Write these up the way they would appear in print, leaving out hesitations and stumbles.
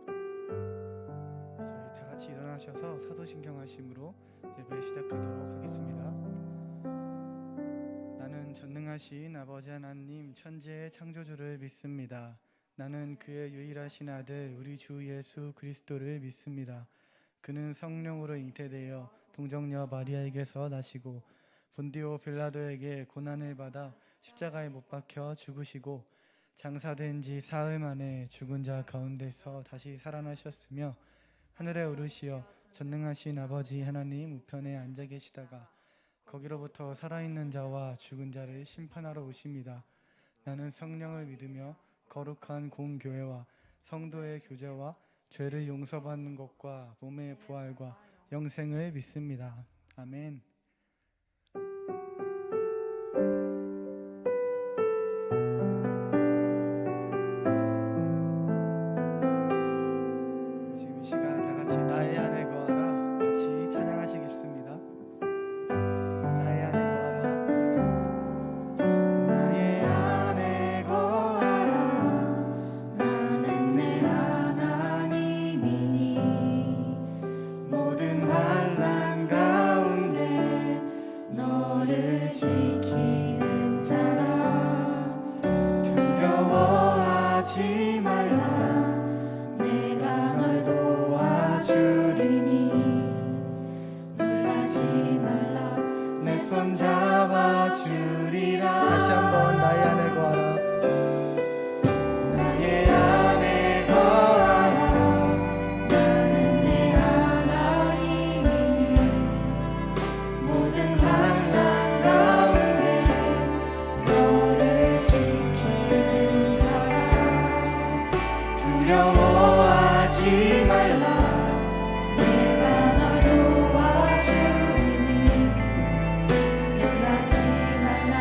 저희 다 같이 일어나셔서 사도신경하심으로 예배 시작하도록 하겠습니다. 나는 전능하신 아버지 하나님 천지의 창조주를 믿습니다. 나는 그의 유일하신 아들 우리 주 예수 그리스도를 믿습니다. 그는 성령으로 잉태되어 동정녀 마리아에게서 나시고 본디오 빌라도에게 고난을 받아 십자가에 못 박혀 죽으시고 장사된 지 사흘 만에 죽은 자 가운데서 다시 살아나셨으며 하늘에 오르시어 전능하신 아버지 하나님 우편에 앉아 계시다가 거기로부터 살아있는 자와 죽은 자를 심판하러 오십니다. 나는 성령을 믿으며 거룩한 공교회와 성도의 교제와 죄를 용서받는 것과 몸의 부활과 영생을 믿습니다. 아멘. 지금 이 시간 다 같이 나의 안에 거하라 같이 찬양하시겠습니다. 나의 안에 거하라. 나의 안에 거하라. 나는 내 하나님이니 모든 환난 가운데 너를 지키는 자라. 두려워하지 말라. 내가 널 도와주리니 놀라지 말라. 내 손 잡아주리라. 다시 한번 나의 안에 거하라. 나의 안에 거하라. 나는 내 하나님이니 모든 환난 가운데 너를 지키는 자라. 두려워하지 말라. 내가 널 도와주리니 놀라지 말라.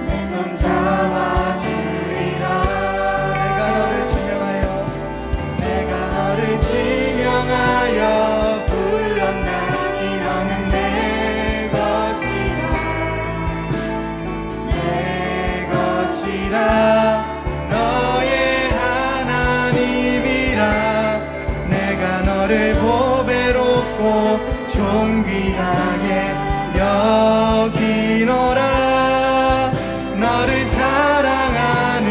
내 손 잡아주리라. 내가 너를 지명하여 불렀나니 너는 내 것이라. 내 것이라. 너의 하나님이라. 내가 너를 보배롭고 존귀하게 여기노라. 너를 사랑하는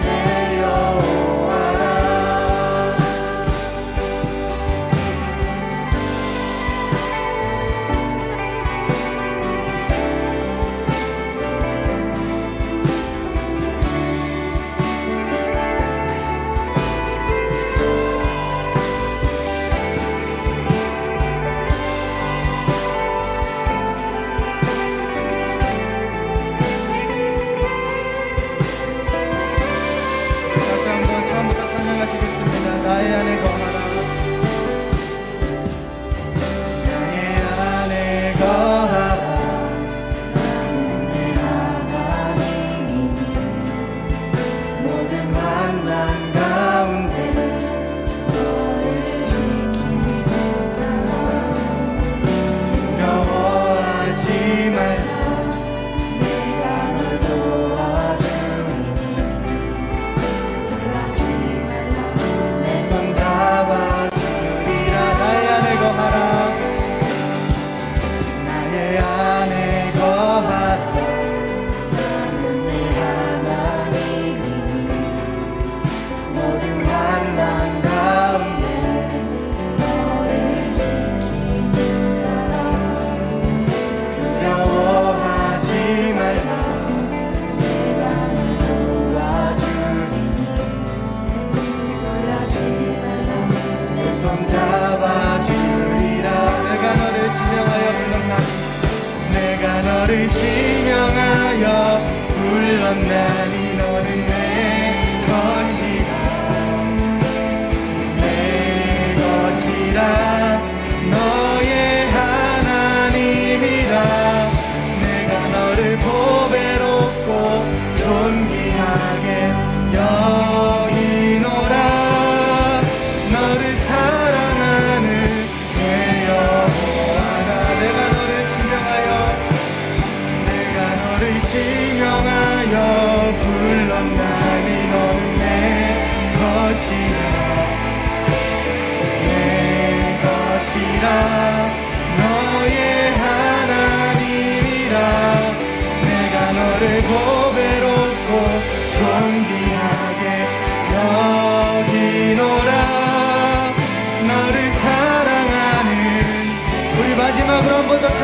내 여호와라. 다시 한번 처음부터 찬양하시겠습니다. 나의 안에 거하라. 나의 안에 거하라. 나는 내 하나님이니 모든 환난 가운데 너를 지키는 자라. 두려워하지 말라. 내가 널 도와주리니 놀라지 말라. 내 손 잡아주리라. 나의 안에 거하라. 나의 안에 거하라. 나는 내 하나님이니 모든 환난 가운데 너를 지키는 자라. 두려워하지 말라. 내가 널 도와주리니 놀라지 말라. 내 손 잡아주리라. 내가 너를 지명하여 불렀나니 내가 너를 지명하여 불렀나니 너는 내 것이라. 내 것이라. 너의 하나님이라. 내가 너를 보배롭고 존귀하게 여기노라. 너를 사랑하는 내 여호와라. 내가 너를 지명하여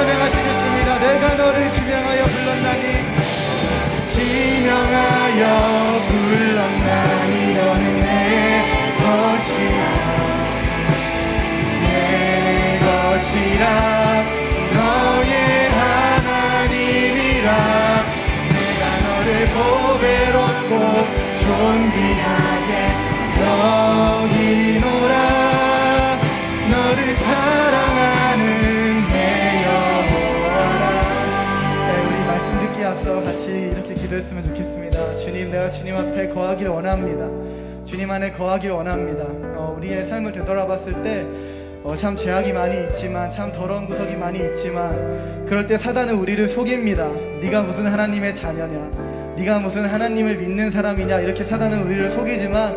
찬양하시겠습니다. 내가 너를 지명하여 불렀나니, 지명하여 불렀나니 너는 내 것이라, 내 것이라, 너의 하나님이라. 내가 너를 보배롭고 존귀하게 여기노라. 너를 사랑하는 내 여호와라. 우리 말씀 듣기 앞서 같이 이렇게 기도했으면 좋겠습니다. 주님, 내가 주님 앞에 거하기를 원합니다. 주님 안에 거하기를 원합니다. 우리의 삶을 되돌아봤을 때 참 죄악이 많이 있지만, 참 더러운 구석이 많이 있지만, 그럴 때 사단은 우리를 속입니다. 네가 무슨 하나님의 자녀냐, 네가 무슨 하나님을 믿는 사람이냐, 이렇게 사단은 우리를 속이지만,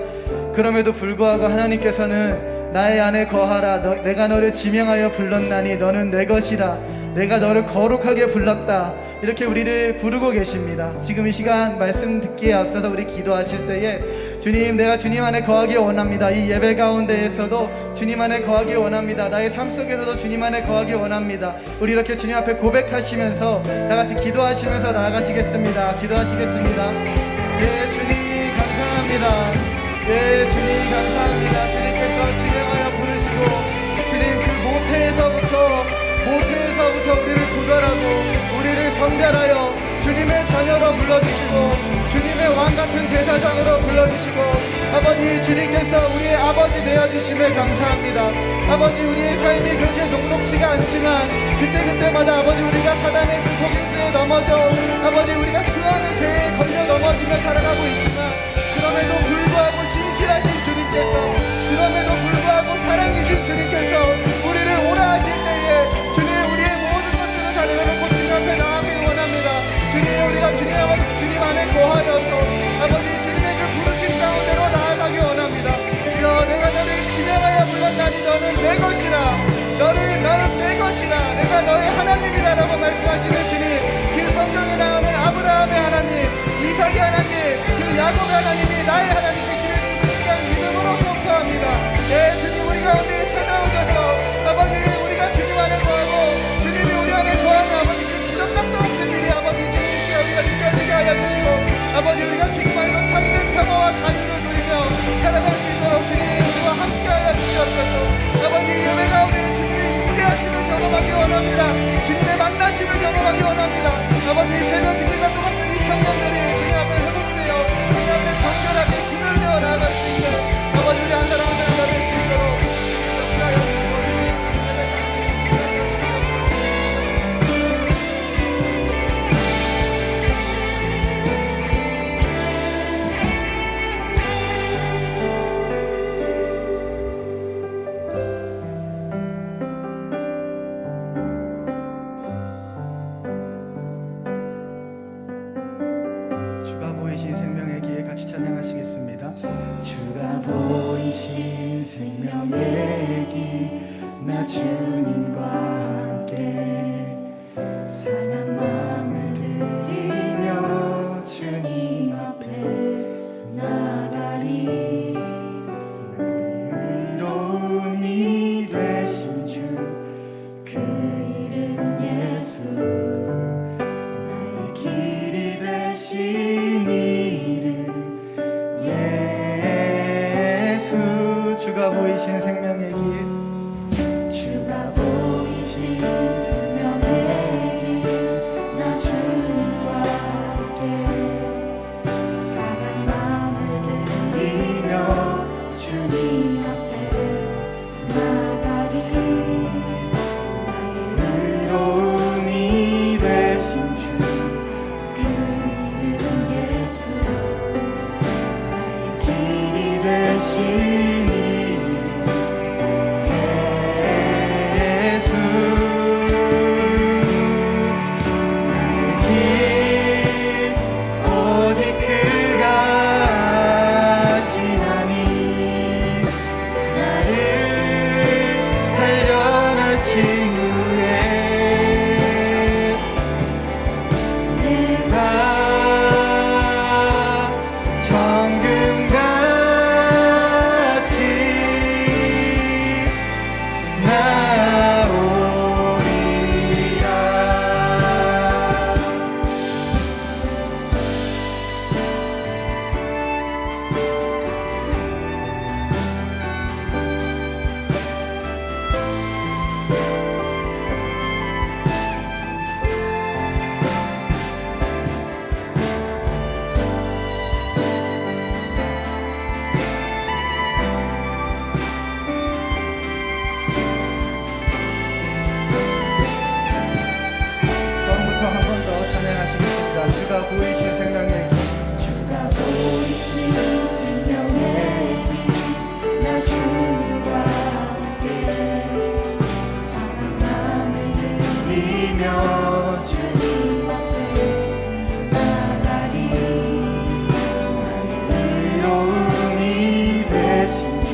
그럼에도 불구하고 하나님께서는 나의 안에 거하라, 내가 너를 지명하여 불렀나니 너는 내 것이라, 내가 너를 거룩하게 불렀다, 이렇게 우리를 부르고 계십니다. 지금 이 시간 말씀 듣기에 앞서서 우리 기도하실 때에 주님, 내가 주님 안에 거하길 원합니다. 이 예배 가운데에서도 주님 안에 거하길 원합니다. 나의 삶 속에서도 주님 안에 거하길 원합니다. 우리 이렇게 주님 앞에 고백하시면서 다같이 기도하시면서 나아가시겠습니다. 기도하시겠습니다. 예, 주님 감사합니다. 예, 주님 감사합니다. 주님께서 지명하여 부르시고, 주님 그 모태에서부터 우리를 구별하고 우리를 성별하여 주님의 자녀로 불러주시고, 주님의 왕같은 제사장으로 불러주시고, 아버지, 주님께서 우리의 아버지 되어주심에 감사합니다. 아버지, 우리의 삶이 그렇게 녹록지가 않지만 그때마다 아버지, 우리가 사단의 그 속임수에 넘어져 아버지, 우리가 수많은 죄에 걸려 넘어지며 살아가고 있지만, 그럼에도 불구하고 신실하신 주님께서, 그럼에도 불구하고 사랑이신 주님께서 우리를 오라 하실 때에 주님, 우리의 모든 것들을 다 내려놓고 주님 앞에 나아가길 원합니다. 주님, 우리가 주님 안에 거하여서 아버지, 주님의 그 부르심 가운데로 나아가길 원합니다. 주여, 내가 너를 지명하여 불렀나니 너는 내 것이라, 너는 내 것이라, 내가 너의 하나님이라라고 말씀하시는 주님, 그 성경에 나오는 아브라함의 하나님, 이삭의 하나님, 그 야곱의 하나님이 나의 하나님 되시는 그 시간 믿음으로 선포합니다. 예, 주님, 우리 가운데 찾아오셔서 아버지, 우리가 주님 안에 거하고 주님이 우리 안에 거하는 아버지, 그 기적각도 없는 일이 아버지, 주님께 우리가 느껴지게 하여 주시고, 아버지, 우리가 주님 안에서 참된 평화와 자유를 누리며 살아갈 수 있도록 주님 우리와 함께하여 주시옵소서. 아버지, 예배 가운데 주님의 임재하심을 경험하기 원합니다. 주님의 만나심을 경험하기 원합니다. 아버지, 새벽 기도가 똑같은 이 청년들이 주님 앞에 회복되어 주님 앞에 정결하게 기도를 되어 나아갈 수 있도록 아버지, 우리 한 사람 한 사람 나눌 수 있도록 역사하여 주시고, 주가 보이신 생명의 기에 같이 찬양하시겠습니다. 주가 보이신 생명의 기, 나 주님과 함께 상한 마음을 드리며 주님 앞에 나가리. 나의 의로움이 되신 주, 그 이름 예수, 나의 길이 되신 이름 예수. 주가 보이신 생명의 길, 주가 보이신 생명의 길, 나 주님과 함께 사랑 마음을 드리며 주님 앞에 나가리. 나의 의로움이 되신 주, 그 이름 예수, 나의 길이 되신 이름 주가 보이신 생명의 주가 보이신 생명의 길, 나 주님과 함께 사랑함을 드리며 주님 앞에 나가리. 나의 의로움이 되신 주,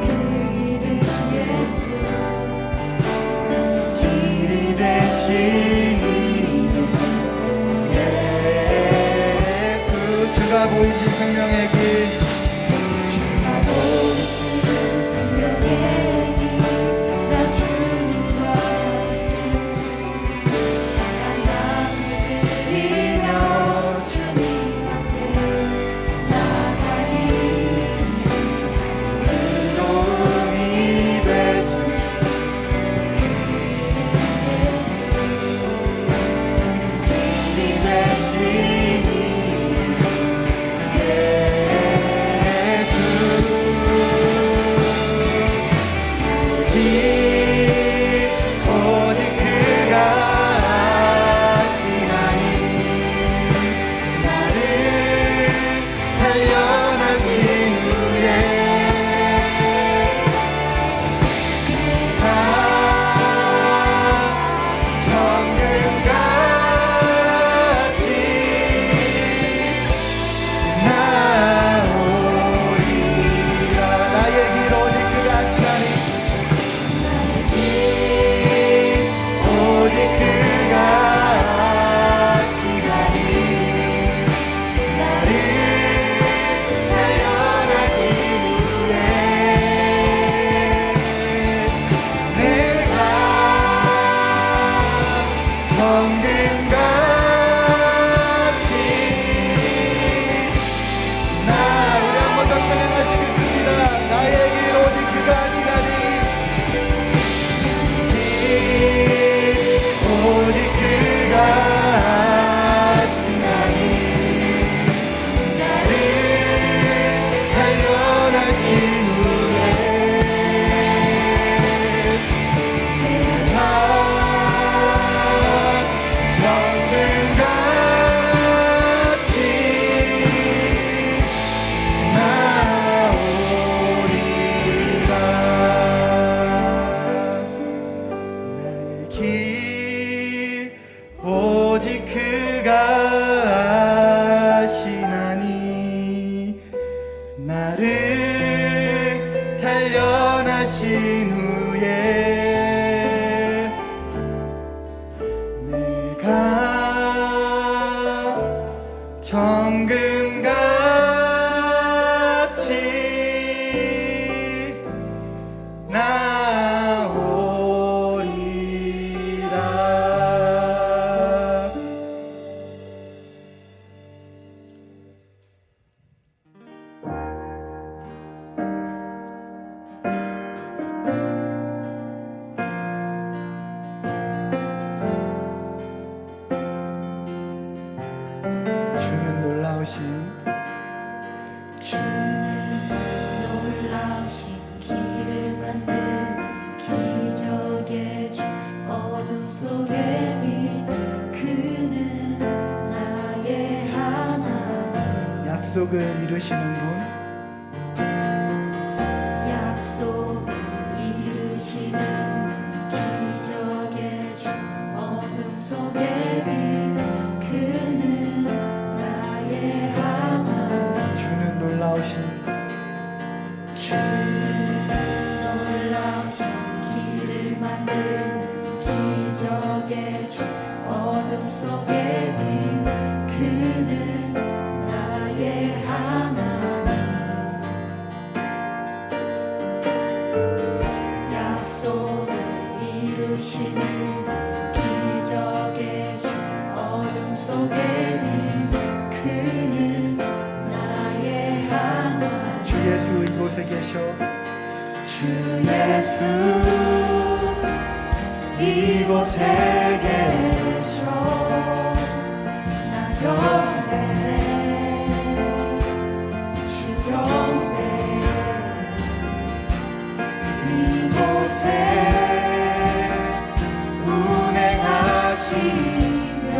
그 이름 예수. 길이 되신 주가 보이신 생명의 길, 주가 보이신 생명의 길, 나 주님과 사랑함을 드리며 주님 앞에 나가리. 의로움이 되신 길이 되신 오직 그가 아시나니 나를 단련하신 후에 내가 정금같이 나오리라. 나의 길 오직 그가 아시나니 오직 그가 아시나니 나를 단련하신 후에 내가 정금같이 우리 한 번 더 찬양하시겠습니다. 나의 길 오직 그가 아시나니 오직 그가 아시나니 나를 단련하신 후에 내가 약속을 이루시는 분, 약속을 이루시는 기적의 주, 어둠 속의 빛, 그는 나의 하나님. 주는 놀라우신 길을 만든 기적의 주, 어둠 속의 빛, 그는 나의 하나님. 약속을 이루시는 기적의 주, 어둠 속의 빛, 그는 나의 하나님. 주 예수 이곳에 계셔. 주 예수 이곳에 계셔. 나 경배 주 경배 이곳에 운행하시며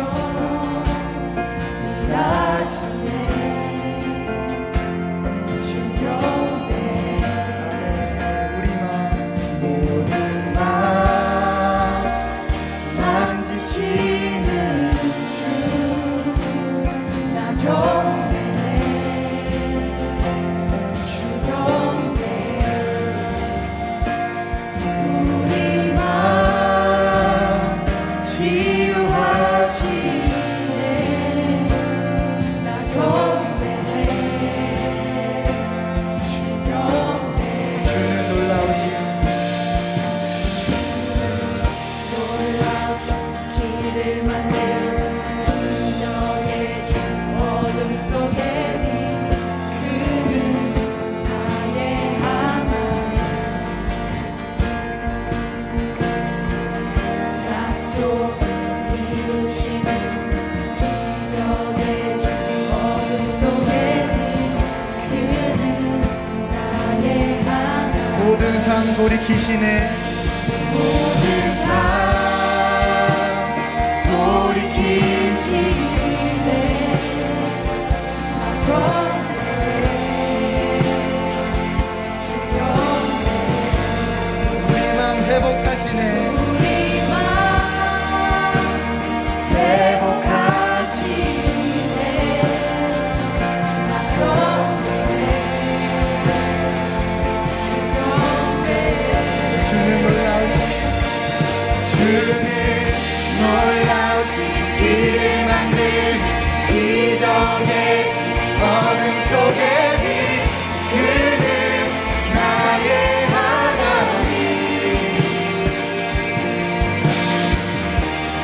모든 삶 돌이키시네. 모든 삶 돌이키시네. 우리 맘 회복하시네. 우리 맘 회복하시네. 주는 놀라우신 길을 만든 기적의 어둠 속에 빛 그는 나의 하나님.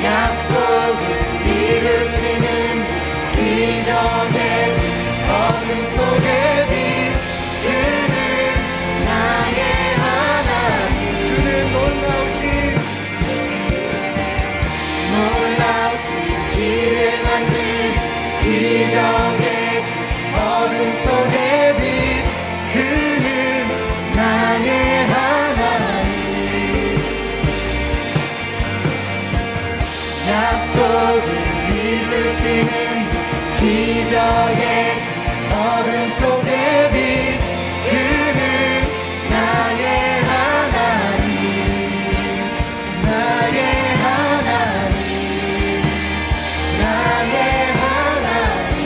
약속을 이루시는 기적의 어둠 속에 빛 그는 나의 하나님. 주는 놀라우신 길을 만든 기적의 어둠 속에 빛 그는 나의 하나님. 약속을 이루시는 기적의 어둠 속에 빛 그는 나의 하나님. 나의 하나님. 나의 하나님.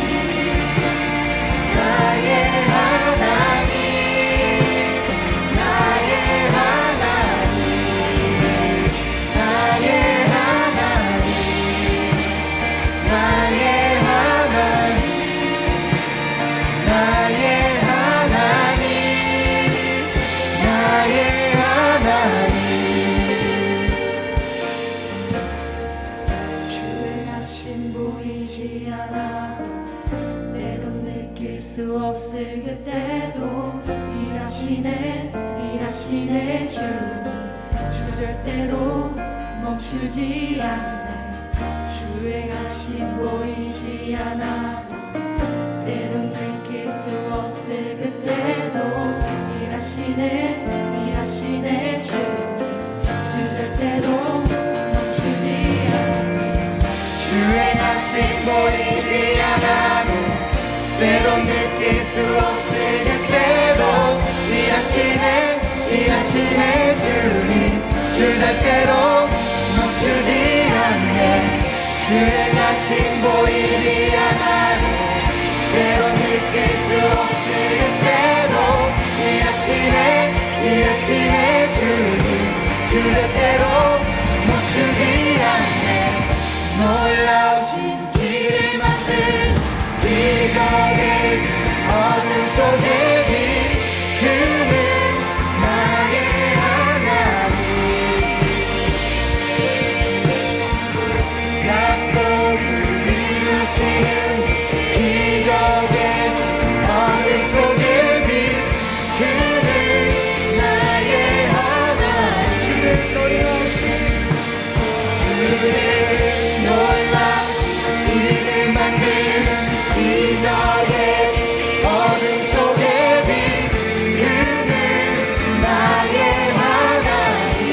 나의 하나님. 나의 하나님. 나의 하나님. 나의 하나님. 나의 하나님. 나의 하나님. 주의 하심 보이지 않아도 때론 느낄 수 없을 그때도 일하시네 주님. 주 절대로 멈추지 않네. 주의 하심 보이지 않아도 때론 느낄 수 없을 그때도 일하시네 주님. 주 절대로 멈추지 않네. 주의 하심 보이지 않아도 때론 느낄 수 없을 그때도 일하시네 주님. 주 절대로 멈추지 않네. 주의 하심 보이지 않아도 때론 느낄 수 없을 그때도 일하시네 주님. 주 절대로 멈추지 않네. 놀라우신 길을 만든 기적의 어둠 속에 빛 그는 나의 하나님. 약속을 이루시는 기적의 어둠 속에 빛 그는 나의 하나님. 주의 놀라우신 길을 만든 기적의 어둠 속에 빛 그는 나의 하나님.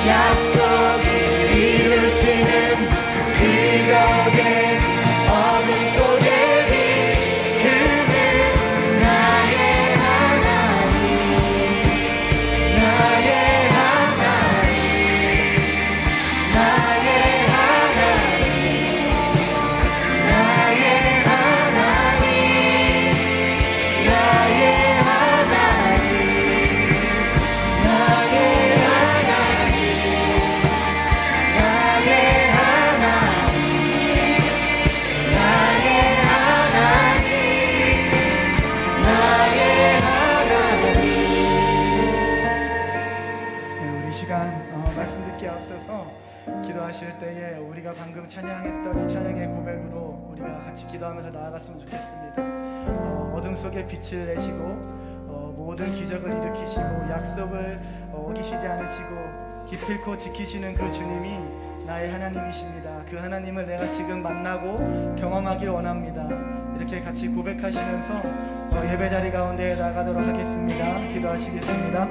약속을 이루시는 기적의 어둠 속에 빛 그는 나의 하나님. 나의 하나님. 나의 하나님. 나의 하나님. 나의 하나님. 나의 하나님. 나의 하나님. 나의 하나님. 나의 하나님. 네, 우리 시간 말씀 듣기 앞서서 기도하실 때에 우리가 방금 찬양했던 이 찬양의 고백으로 우리가 같이 기도하면서 나아갔으면 좋겠습니다. 어둠 속에 빛을 내시고 모든 기적을 일으키시고 약속을 어기시지 않으시고 기필코 지키시는 그 주님이 나의 하나님이십니다. 그 하나님을 내가 지금 만나고 경험하길 원합니다. 이렇게 같이 고백하시면서 예배 자리 가운데 나가도록 하겠습니다. 기도하시겠습니다.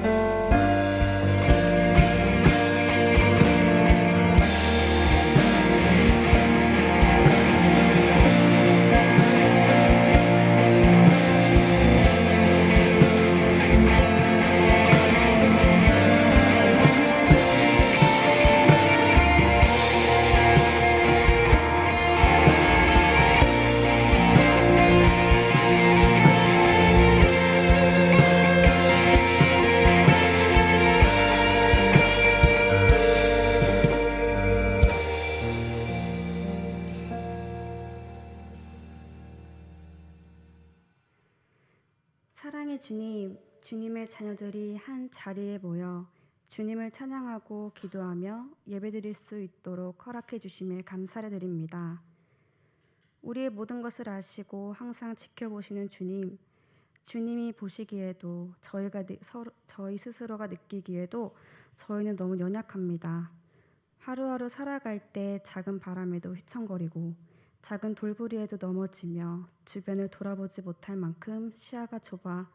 사랑의 주님, 주님의 자녀들이 한 자리에 모여 주님을 찬양하고 기도하며 예배드릴 수 있도록 허락해 주심에 감사를 드립니다. 우리의 모든 것을 아시고 항상 지켜보시는 주님, 주님이 보시기에도 저희 스스로가 느끼기에도 저희는 너무 연약합니다. 하루하루 살아갈 때 작은 바람에도 휘청거리고 작은 돌부리에도 넘어지며 주변을 돌아보지 못할 만큼 시야가 좁아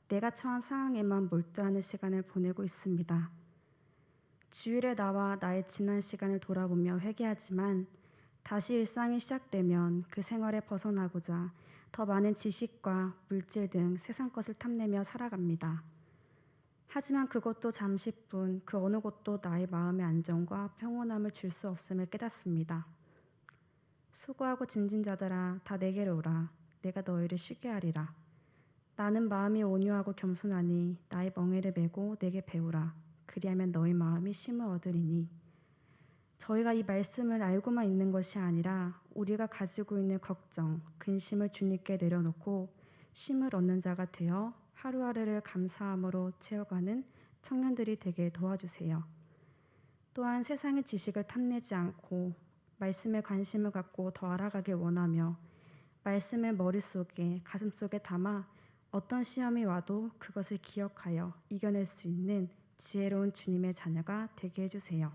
내가 처한 상황에만 몰두하는 시간을 보내고 있습니다. 주일에 나와 나의 지난 시간을 돌아보며 회개하지만 다시 일상이 시작되면 그 생활에 벗어나고자 더 많은 지식과 물질 등 세상 것을 탐내며 살아갑니다. 하지만 그것도 잠시뿐 그 어느 것도 나의 마음의 안정과 평온함을 줄 수 없음을 깨닫습니다. 수고하고 짐진 자들아 다 내게로 오라. 내가 너희를 쉬게 하리라. 나는 마음이 온유하고 겸손하니 나의 멍에를 메고 내게 배우라. 그리하면 너희 마음이 쉼을 얻으리니. 저희가 이 말씀을 알고만 있는 것이 아니라 우리가 가지고 있는 걱정, 근심을 주님께 내려놓고 쉼을 얻는 자가 되어 하루하루를 감사함으로 채워가는 청년들이 되게 도와주세요. 또한 세상의 지식을 탐내지 않고 말씀에 관심을 갖고 더 알아가길 원하며 말씀을 머릿속에 가슴속에 담아 어떤 시험이 와도 그것을 기억하여 이겨낼 수 있는 지혜로운 주님의 자녀가 되게 해주세요.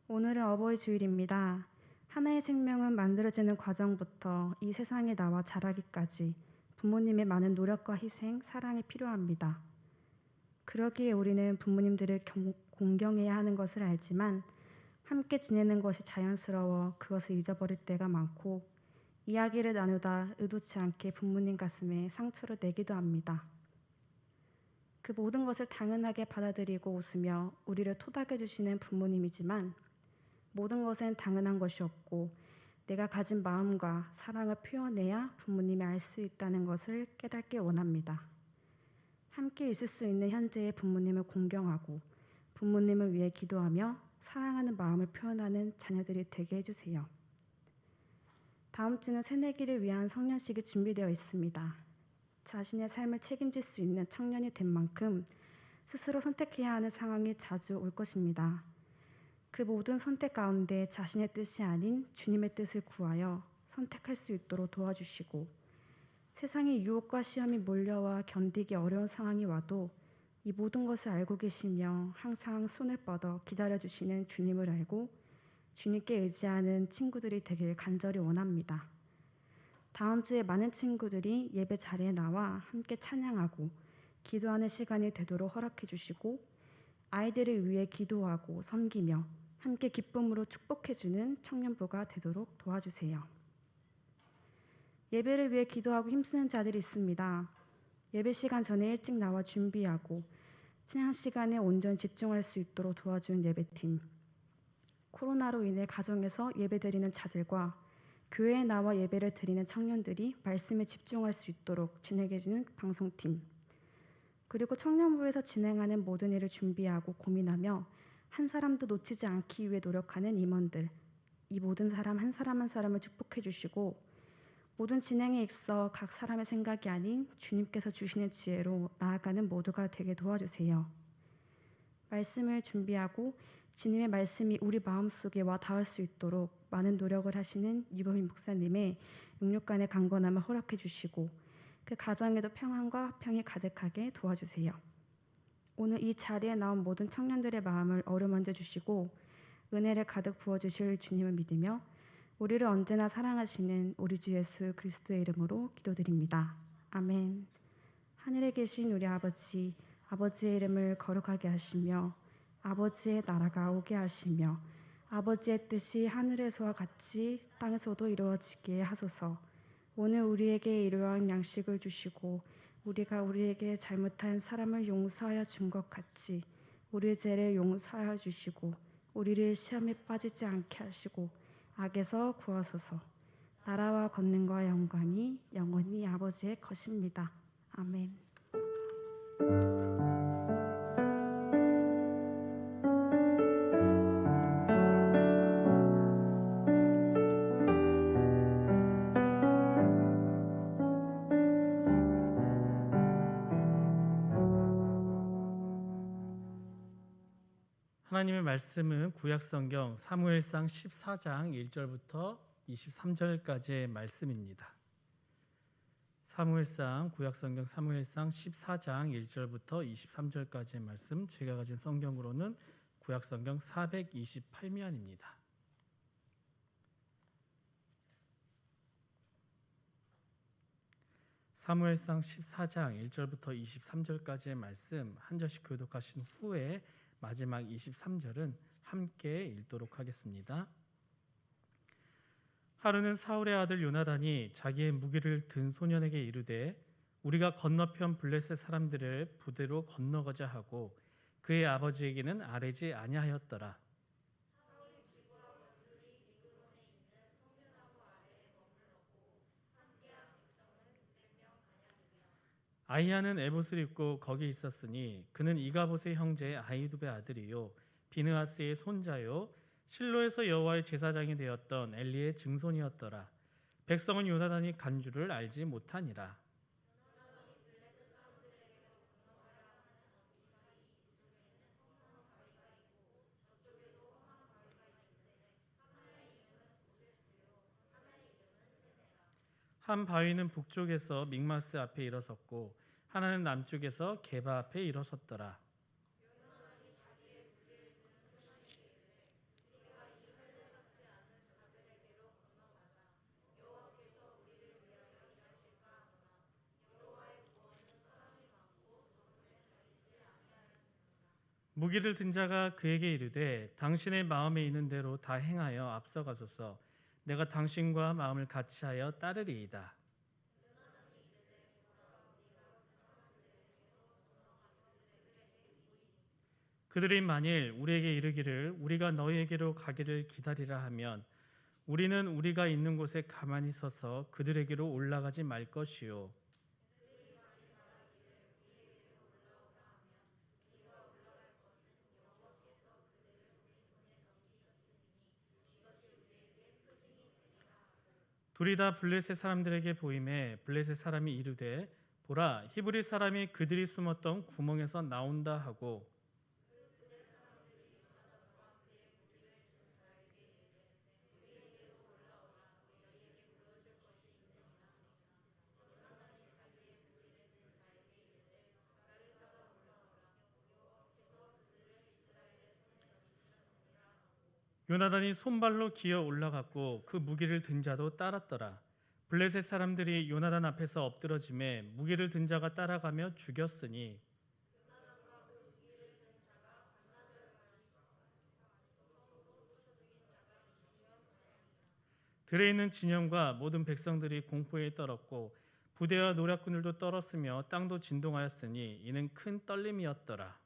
오늘은 어버이 주일입니다. 하나의 생명은 만들어지는 과정부터 이 세상에 나와 자라기까지 부모님의 많은 노력과 희생, 사랑이 필요합니다. 그러기에 우리는 부모님들을 공경해야 하는 것을 알지만 함께 지내는 것이 자연스러워 그것을 잊어버릴 때가 많고 이야기를 나누다 의도치 않게 부모님 가슴에 상처를 내기도 합니다. 그 모든 것을 당연하게 받아들이고 웃으며 우리를 토닥여주시는 부모님이지만 모든 것엔 당연한 것이 없고 내가 가진 마음과 사랑을 표현해야 부모님이 알 수 있다는 것을 깨닫길 원합니다. 함께 있을 수 있는 현재의 부모님을 공경하고 부모님을 위해 기도하며 사랑하는 마음을 표현하는 자녀들이 되게 해주세요. 다음 주는 새내기를 위한 성년식이 준비되어 있습니다. 자신의 삶을 책임질 수 있는 청년이 된 만큼 스스로 선택해야 하는 상황이 자주 올 것입니다. 그 모든 선택 가운데 자신의 뜻이 아닌 주님의 뜻을 구하여 선택할 수 있도록 도와주시고 세상의 유혹과 시험이 몰려와 견디기 어려운 상황이 와도 이 모든 것을 알고 계시며 항상 손을 뻗어 기다려주시는 주님을 알고 주님께 의지하는 친구들이 되길 간절히 원합니다. 다음 주에 많은 친구들이 예배 자리에 나와 함께 찬양하고 기도하는 시간이 되도록 허락해 주시고 아이들을 위해 기도하고 섬기며 함께 기쁨으로 축복해주는 청년부가 되도록 도와주세요. 예배를 위해 기도하고 힘쓰는 자들이 있습니다. 예배 시간 전에 일찍 나와 준비하고 찬양 시간에 온전히 집중할 수 있도록 도와주는 예배팀, 코로나로 인해 가정에서 예배드리는 자들과 교회에 나와 예배를 드리는 청년들이 말씀에 집중할 수 있도록 진행해주는 방송팀, 그리고 청년부에서 진행하는 모든 일을 준비하고 고민하며 한 사람도 놓치지 않기 위해 노력하는 임원들, 이 모든 사람 한 사람 한 사람을 축복해 주시고 모든 진행에 있어 각 사람의 생각이 아닌 주님께서 주시는 지혜로 나아가는 모두가 되게 도와주세요. 말씀을 준비하고 주님의 말씀이 우리 마음속에 와 닿을 수 있도록 많은 노력을 하시는 유범인 목사님의 6년간의 강건함을 허락해 주시고 그 가정에도 평안과 화평이 가득하게 도와주세요. 오늘 이 자리에 나온 모든 청년들의 마음을 어루만져 주시고 은혜를 가득 부어주실 주님을 믿으며 우리를 언제나 사랑하시는 우리 주 예수 그리스도의 이름으로 기도드립니다. 아멘. 하늘에 계신 우리 아버지, 아버지의 이름을 거룩하게 하시며 아버지의 나라가 오게 하시며 아버지의 뜻이 하늘에서와 같이 땅에서도 이루어지게 하소서. 오늘 우리에게 일용할 양식을 주시고 우리가 우리에게 잘못한 사람을 용서하여 준 것 같이 우리 죄를 용서하여 주시고 우리를 시험에 빠지지 않게 하시고 악에서 구하소서. 나라와 권능과 영광이 영원히 아버지의 것입니다. 아멘. 하나님의 말씀은 구약성경 사무엘상 14장 1절부터 23절까지의 말씀입니다. 구약성경 사무엘상 14장 1절부터 23절까지의 말씀, 제가 가진 성경으로는 구약성경 428면입니다. 사무엘상 14장 1절부터 23절까지의 말씀 한 절씩 교독하신 후에 마지막 23절은 함께 읽도록 하겠습니다. 하루는 사울의 아들 요나단이 자기의 무기를 든 소년에게 이르되 우리가 건너편 블레셋 사람들을 부대로 건너가자 하고 그의 아버지에게는 아뢰지 아니하였더라. 아히야는 에봇을 입고 거기 있었으니 그는 이가봇의 형제 아히두베 아들이요 비느하스의 손자요 실로에서 여호와의 제사장이 되었던 엘리의 증손이었더라. 백성은 요나단이 간 줄을 알지 못하니라. 한 바위는 북쪽에서 믹마스 앞에 일어섰고 하나는 남쪽에서 게바 앞에 일어섰더라. 무기를 든 자가 그에게 이르되 당신의 마음에 있는 대로 다 행하여 앞서가소서. 내가 당신과 마음을 같이하여 따르리이다. 그들이 만일 우리에게 이르기를 우리가 너희에게로 가기를 기다리라 하면 우리는 우리가 있는 곳에 가만히 서서 그들에게로 올라가지 말 것이요 둘이 다 블레셋 사람들에게 보임에 블레셋 사람이 이르되 보라 히브리 사람이 그들이 숨었던 구멍에서 나온다 하고 요나단이 손발로 기어 올라갔고 그 무기를 든 자도 따랐더라. 블레셋 사람들이 요나단 앞에서 엎드러짐에 무기를 든 자가 따라가며 죽였으니 들에 있는 진영과 모든 백성들이 공포에 떨었고 부대와 노략군들도 떨었으며 땅도 진동하였으니 이는 큰 떨림이었더라.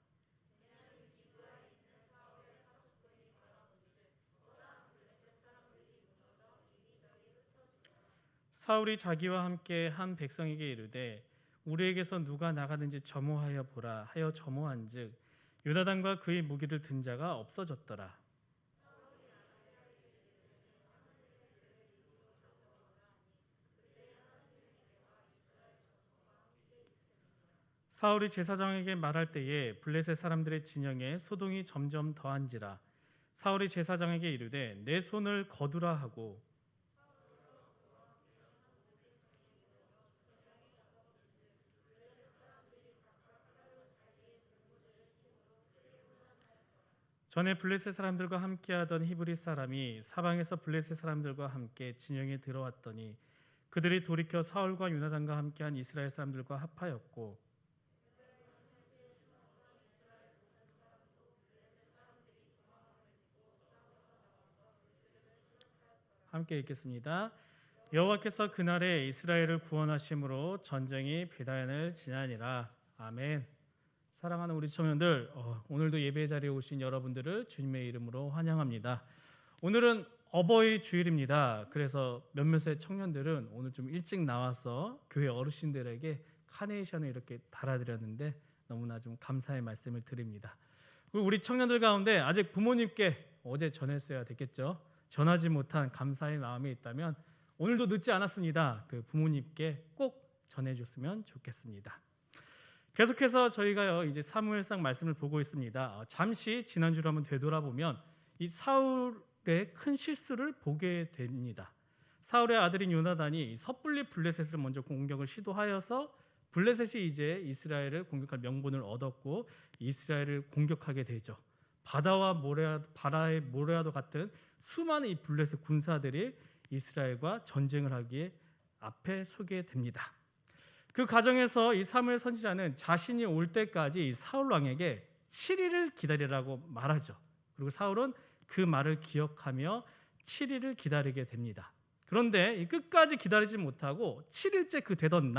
사울이 자기와 함께 한 백성에게 이르되 우리에게서 누가 나가든지 점호하여 보라 하여 점호한즉 요나단과 그의 무기를 든 자가 없어졌더라. 사울이 제사장에게 말할 때에 블레셋 사람들의 진영에 소동이 점점 더한지라. 사울이 제사장에게 이르되 내 손을 거두라 하고 전에 블레셋 사람들과 함께하던 히브리 사람이 사방에서 블레셋 사람들과 함께 진영에 들어왔더니 그들이 돌이켜 사울과 요나단과 함께한 이스라엘 사람들과 합하였고 함께 읽겠습니다. 여호와께서 그날에 이스라엘을 구원하심으로 전쟁이 베다연을 지나니라. 아멘. 사랑하는 우리 청년들, 오늘도 예배 자리에 오신 여러분들을 주님의 이름으로 환영합니다. 오늘은 어버이 주일입니다. 그래서 몇몇의 청년들은 오늘 좀 일찍 나와서 교회 어르신들에게 카네이션을 이렇게 달아드렸는데 너무나 좀 감사의 말씀을 드립니다. 우리 청년들 가운데 아직 부모님께 어제 전했어야 됐겠죠. 전하지 못한 감사의 마음이 있다면 오늘도 늦지 않았습니다. 그 부모님께 꼭 전해줬으면 좋겠습니다. 계속해서 저희가요 이제 사무엘상 말씀을 보고 있습니다. 잠시 지난주로 한번 되돌아보면 이 사울의 큰 실수를 보게 됩니다. 사울의 아들인 요나단이 섣불리 블레셋을 먼저 공격을 시도하여서 블레셋이 이제 이스라엘을 공격할 명분을 얻었고 이스라엘을 공격하게 되죠. 바다의 모래와도 같은 수많은 이 블레셋 군사들이 이스라엘과 전쟁을 하기에 앞에 서게 됩니다. 그 과정에서 이 사무엘 선지자는 자신이 올 때까지 이 사울 왕에게 7일을 기다리라고 말하죠. 그리고 사울은 그 말을 기억하며 7일을 기다리게 됩니다. 그런데 끝까지 기다리지 못하고 7일째 그 되던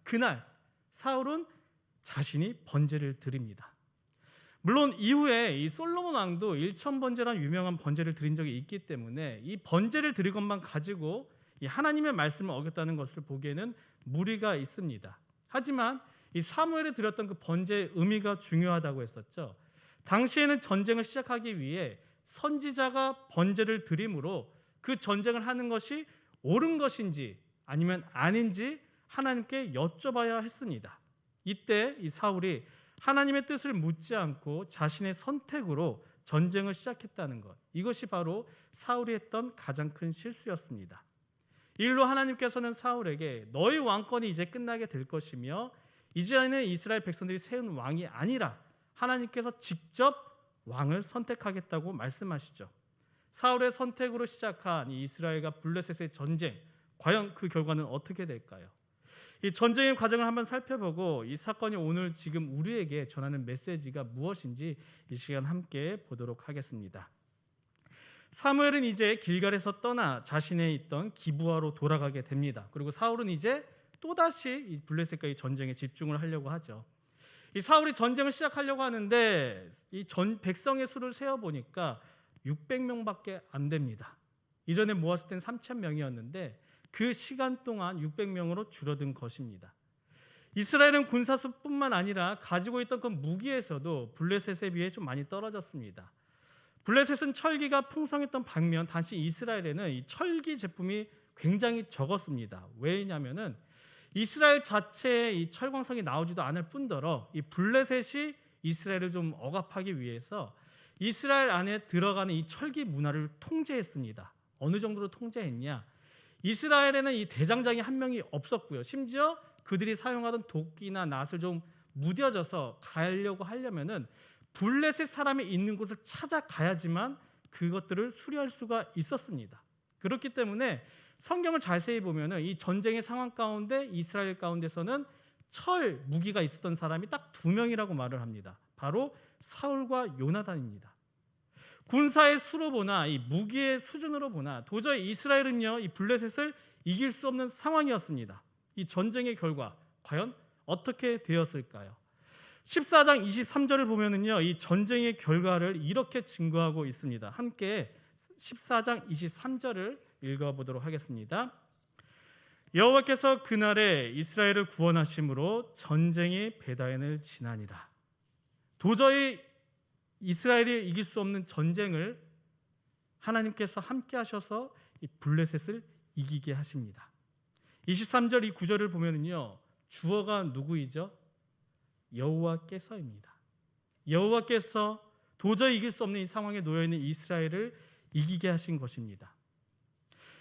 그날 사울은 자신이 번제를 드립니다. 물론 이후에 이 솔로몬 왕도 1000번제라는 유명한 번제를 드린 적이 있기 때문에 이 번제를 드린 것만 가지고 이 하나님의 말씀을 어겼다는 것을 보기에는 무리가 있습니다. 하지만 이 사무엘에 드렸던 그 번제의 의미가 중요하다고 했었죠. 당시에는 전쟁을 시작하기 위해 선지자가 번제를 드림으로 그 전쟁을 하는 것이 옳은 것인지 아니면 아닌지 하나님께 여쭤봐야 했습니다. 이때 이 사울이 하나님의 뜻을 묻지 않고 자신의 선택으로 전쟁을 시작했다는 것, 이것이 바로 사울이 했던 가장 큰 실수였습니다. 일로 하나님께서는 사울에게 너의 왕권이 이제 끝나게 될 것이며 이제는 이스라엘 백성들이 세운 왕이 아니라 하나님께서 직접 왕을 선택하겠다고 말씀하시죠. 사울의 선택으로 시작한 이 이스라엘과 블레셋의 전쟁, 과연 그 결과는 어떻게 될까요? 이 전쟁의 과정을 한번 살펴보고 이 사건이 오늘 지금 우리에게 전하는 메시지가 무엇인지 이 시간 함께 보도록 하겠습니다. 사무엘은 이제 길갈에서 떠나 자신의 있던 기브아로 돌아가게 됩니다. 그리고 사울은 이제 또다시 이 블레셋과의 전쟁에 집중을 하려고 하죠. 이 사울이 전쟁을 시작하려고 하는데 이 백성의 수를 세어 보니까 600명밖에 안 됩니다. 이전에 모았을 땐 3000명이었는데 그 시간 동안 600명으로 줄어든 것입니다. 이스라엘은 군사수뿐만 아니라 가지고 있던 그 무기에서도 블레셋에 비해 좀 많이 떨어졌습니다. 블레셋은 철기가 풍성했던 반면 당시 이스라엘에는 이 철기 제품이 굉장히 적었습니다. 왜냐하면은 이스라엘 자체에 이 철광석이 나오지도 않을 뿐더러 이 블레셋이 이스라엘을 좀 억압하기 위해서 이스라엘 안에 들어가는 이 철기 문화를 통제했습니다. 어느 정도로 통제했냐? 이스라엘에는 이 대장장이 한 명이 없었고요. 심지어 그들이 사용하던 도끼나 낫을 좀 무뎌져서 가려고 하려면은 블레셋 사람이 있는 곳을 찾아가야지만 그것들을 수리할 수가 있었습니다. 그렇기 때문에 성경을 자세히 보면은 이 전쟁의 상황 가운데 이스라엘 가운데서는 철 무기가 있었던 사람이 딱 2명이라고 말을 합니다. 바로 사울과 요나단입니다. 군사의 수로 보나 이 무기의 수준으로 보나 도저히 이스라엘은요 이 블레셋을 이길 수 없는 상황이었습니다. 이 전쟁의 결과 과연 어떻게 되었을까요? 14장 23절을 보면은요 이 전쟁의 결과를 이렇게 증거하고 있습니다. 함께 14장 23절을 읽어보도록 하겠습니다. 여호와께서 그날에 이스라엘을 구원하심으로 전쟁이 베다엔을 지나니라. 도저히 이스라엘이 이길 수 없는 전쟁을 하나님께서 함께 하셔서 이 블레셋을 이기게 하십니다. 23절 이 구절을 보면은요 주어가 누구이죠? 여호와께서입니다. 여호와께서 도저히 이길 수 없는 이 상황에 놓여 있는 이스라엘을 이기게 하신 것입니다.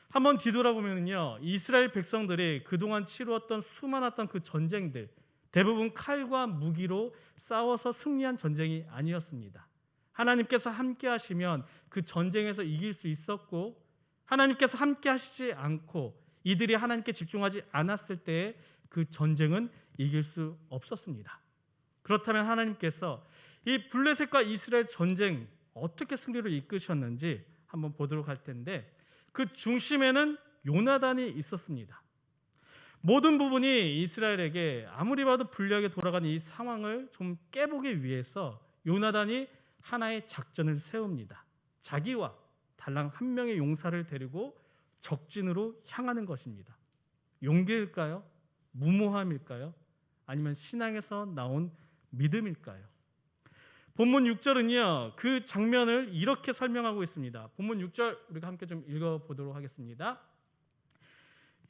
한번 뒤돌아보면요 이스라엘 백성들이 그동안 치루었던 수많았던 그 전쟁들 대부분 칼과 무기로 싸워서 승리한 전쟁이 아니었습니다. 하나님께서 함께 하시면 그 전쟁에서 이길 수 있었고 하나님께서 함께 하시지 않고 이들이 하나님께 집중하지 않았을 때에 그 전쟁은 이길 수 없었습니다. 그렇다면 하나님께서 이 블레셋과 이스라엘 전쟁 어떻게 승리로 이끄셨는지 한번 보도록 할 텐데, 그 중심에는 요나단이 있었습니다. 모든 부분이 이스라엘에게 아무리 봐도 불리하게 돌아가는 이 상황을 좀 깨보기 위해서 요나단이 하나의 작전을 세웁니다. 자기와 달랑 한 명의 용사를 데리고 적진으로 향하는 것입니다. 용기일까요? 무모함일까요? 아니면 신앙에서 나온 믿음일까요? 본문 6절은요, 그 장면을 이렇게 설명하고 있습니다. 본문 6절 우리가 함께 좀 읽어보도록 하겠습니다.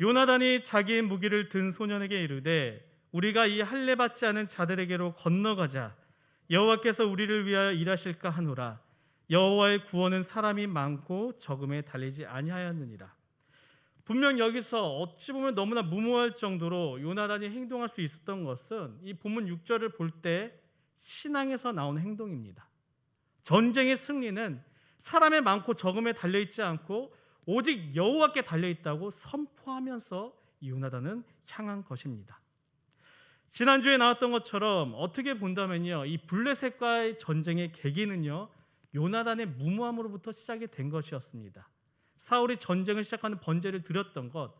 요나단이 자기의 무기를 든 소년에게 이르되 우리가 이 할례 받지 않은 자들에게로 건너가자. 여호와께서 우리를 위하여 일하실까 하노라. 여호와의 구원은 사람이 많고 적음에 달리지 아니하였느니라. 분명 여기서 어찌 보면 너무나 무모할 정도로 요나단이 행동할 수 있었던 것은 이 본문 6절을 볼 때 신앙에서 나온 행동입니다. 전쟁의 승리는 사람의 많고 적음에 달려있지 않고 오직 여호와께 달려있다고 선포하면서 요나단은 향한 것입니다. 지난주에 나왔던 것처럼 어떻게 본다면요, 이 블레셋과의 전쟁의 계기는요, 요나단의 무모함으로부터 시작이 된 것이었습니다. 사울이 전쟁을 시작하는 번제를 드렸던 것,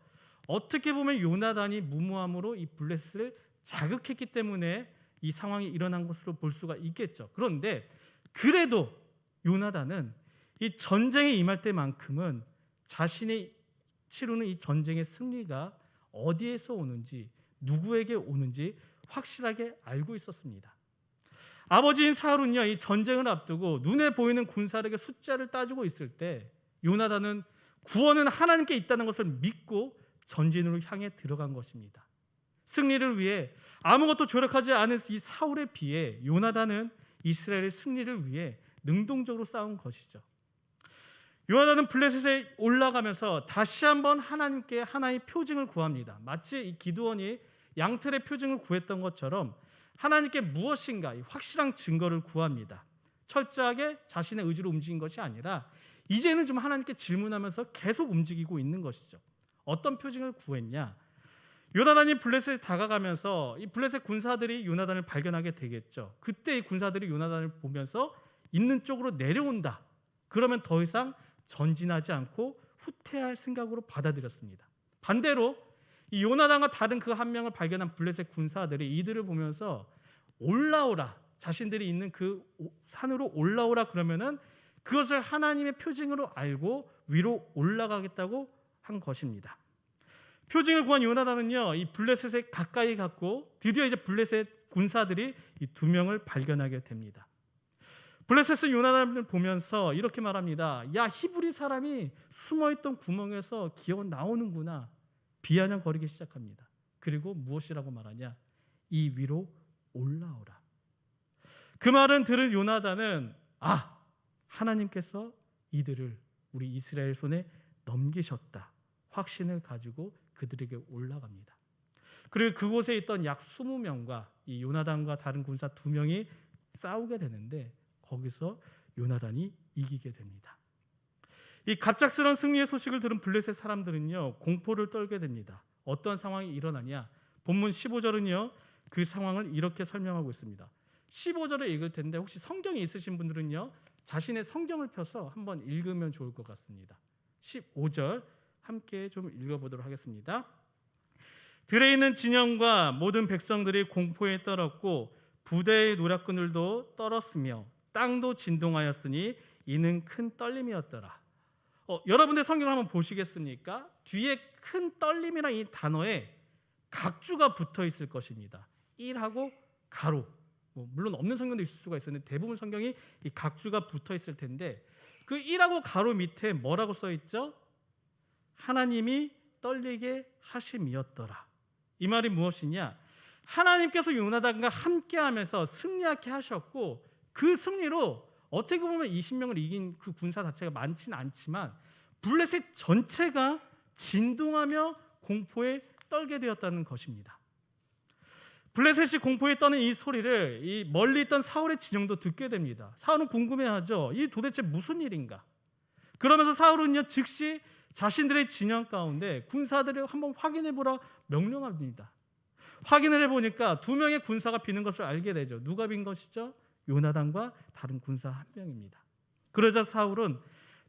어떻게 보면 요나단이 무모함으로 이 블레셋을 자극했기 때문에 이 상황이 일어난 것으로 볼 수가 있겠죠. 그런데 그래도 요나단은 이 전쟁에 임할 때만큼은 자신이 치르는 이 전쟁의 승리가 어디에서 오는지, 누구에게 오는지 확실하게 알고 있었습니다. 아버지인 사울은요, 이 전쟁을 앞두고 눈에 보이는 군사력의 숫자를 따지고 있을 때 요나단은 구원은 하나님께 있다는 것을 믿고 전진으로 향해 들어간 것입니다. 승리를 위해 아무것도 조력하지 않은 이 사울에 비해 요나단은 이스라엘의 승리를 위해 능동적으로 싸운 것이죠. 요나단은 블레셋에 올라가면서 다시 한번 하나님께 하나의 표징을 구합니다. 마치 이 기드온이 양털의 표징을 구했던 것처럼 하나님께 무엇인가 확실한 증거를 구합니다. 철저하게 자신의 의지로 움직인 것이 아니라 이제는 좀 하나님께 질문하면서 계속 움직이고 있는 것이죠. 어떤 표징을 구했냐? 요나단이 블레셋에 다가가면서 이 블레셋 군사들이 요나단을 발견하게 되겠죠. 그때 이 군사들이 요나단을 보면서 있는 쪽으로 내려온다. 그러면 더 이상 전진하지 않고 후퇴할 생각으로 받아들였습니다. 반대로 이 요나단과 다른 그 한 명을 발견한 블레셋 군사들이 이들을 보면서 올라오라, 자신들이 있는 그 산으로 올라오라 그러면은 그것을 하나님의 표징으로 알고 위로 올라가겠다고 한 것입니다. 표징을 구한 요나단은요, 이 블레셋에 가까이 갔고 드디어 이제 블레셋 군사들이 이 두 명을 발견하게 됩니다. 블레셋은 요나단을 보면서 이렇게 말합니다. 야, 히브리 사람이 숨어있던 구멍에서 기어 나오는구나. 비아냥거리기 시작합니다. 그리고 무엇이라고 말하냐? 이 위로 올라오라. 그 말은 들은 요나단은 하나님께서 이들을 우리 이스라엘 손에 넘기셨다. 확신을 가지고 그들에게 올라갑니다. 그리고 그곳에 있던 약 20명과 이 요나단과 다른 군사 2명이 싸우게 되는데 거기서 요나단이 이기게 됩니다. 이 갑작스러운 승리의 소식을 들은 블레셋 사람들은요, 공포를 떨게 됩니다. 어떤 상황이 일어나냐? 본문 15절은요, 그 상황을 이렇게 설명하고 있습니다. 15절을 읽을 텐데 혹시 성경이 있으신 분들은요, 자신의 성경을 펴서 한번 읽으면 좋을 것 같습니다. 15절 함께 좀 읽어보도록 하겠습니다. 들에 있는 진영과 모든 백성들이 공포에 떨었고 부대의 노략꾼들도 떨었으며 땅도 진동하였으니 이는 큰 떨림이었더라. 여러분들 성경을 한번 보시겠습니까? 뒤에 큰 떨림이란 이 단어에 각주가 붙어 있을 것입니다. 1하고 가로. 물론 없는 성경도 있을 수가 있었는데 대부분 성경이 이 각주가 붙어 있을 텐데 그 1하고 가로 밑에 뭐라고 써 있죠? 하나님이 떨리게 하심이었더라. 이 말이 무엇이냐? 하나님께서 요나단과 함께하면서 승리하게 하셨고 그 승리로 어떻게 보면 20명을 이긴 그 군사 자체가 많지는 않지만 블레셋 전체가 진동하며 공포에 떨게 되었다는 것입니다. 블레셋이 공포에 떠는 이 소리를 이 멀리 있던 사울의 진영도 듣게 됩니다. 사울은 궁금해하죠. 이 도대체 무슨 일인가? 그러면서 사울은요 즉시 자신들의 진영 가운데 군사들을 한번 확인해 보라 명령합니다. 확인을 해보니까 2명의 군사가 비는 것을 알게 되죠. 누가 빈 것이죠? 요나단과 다른 군사 1명입니다. 그러자 사울은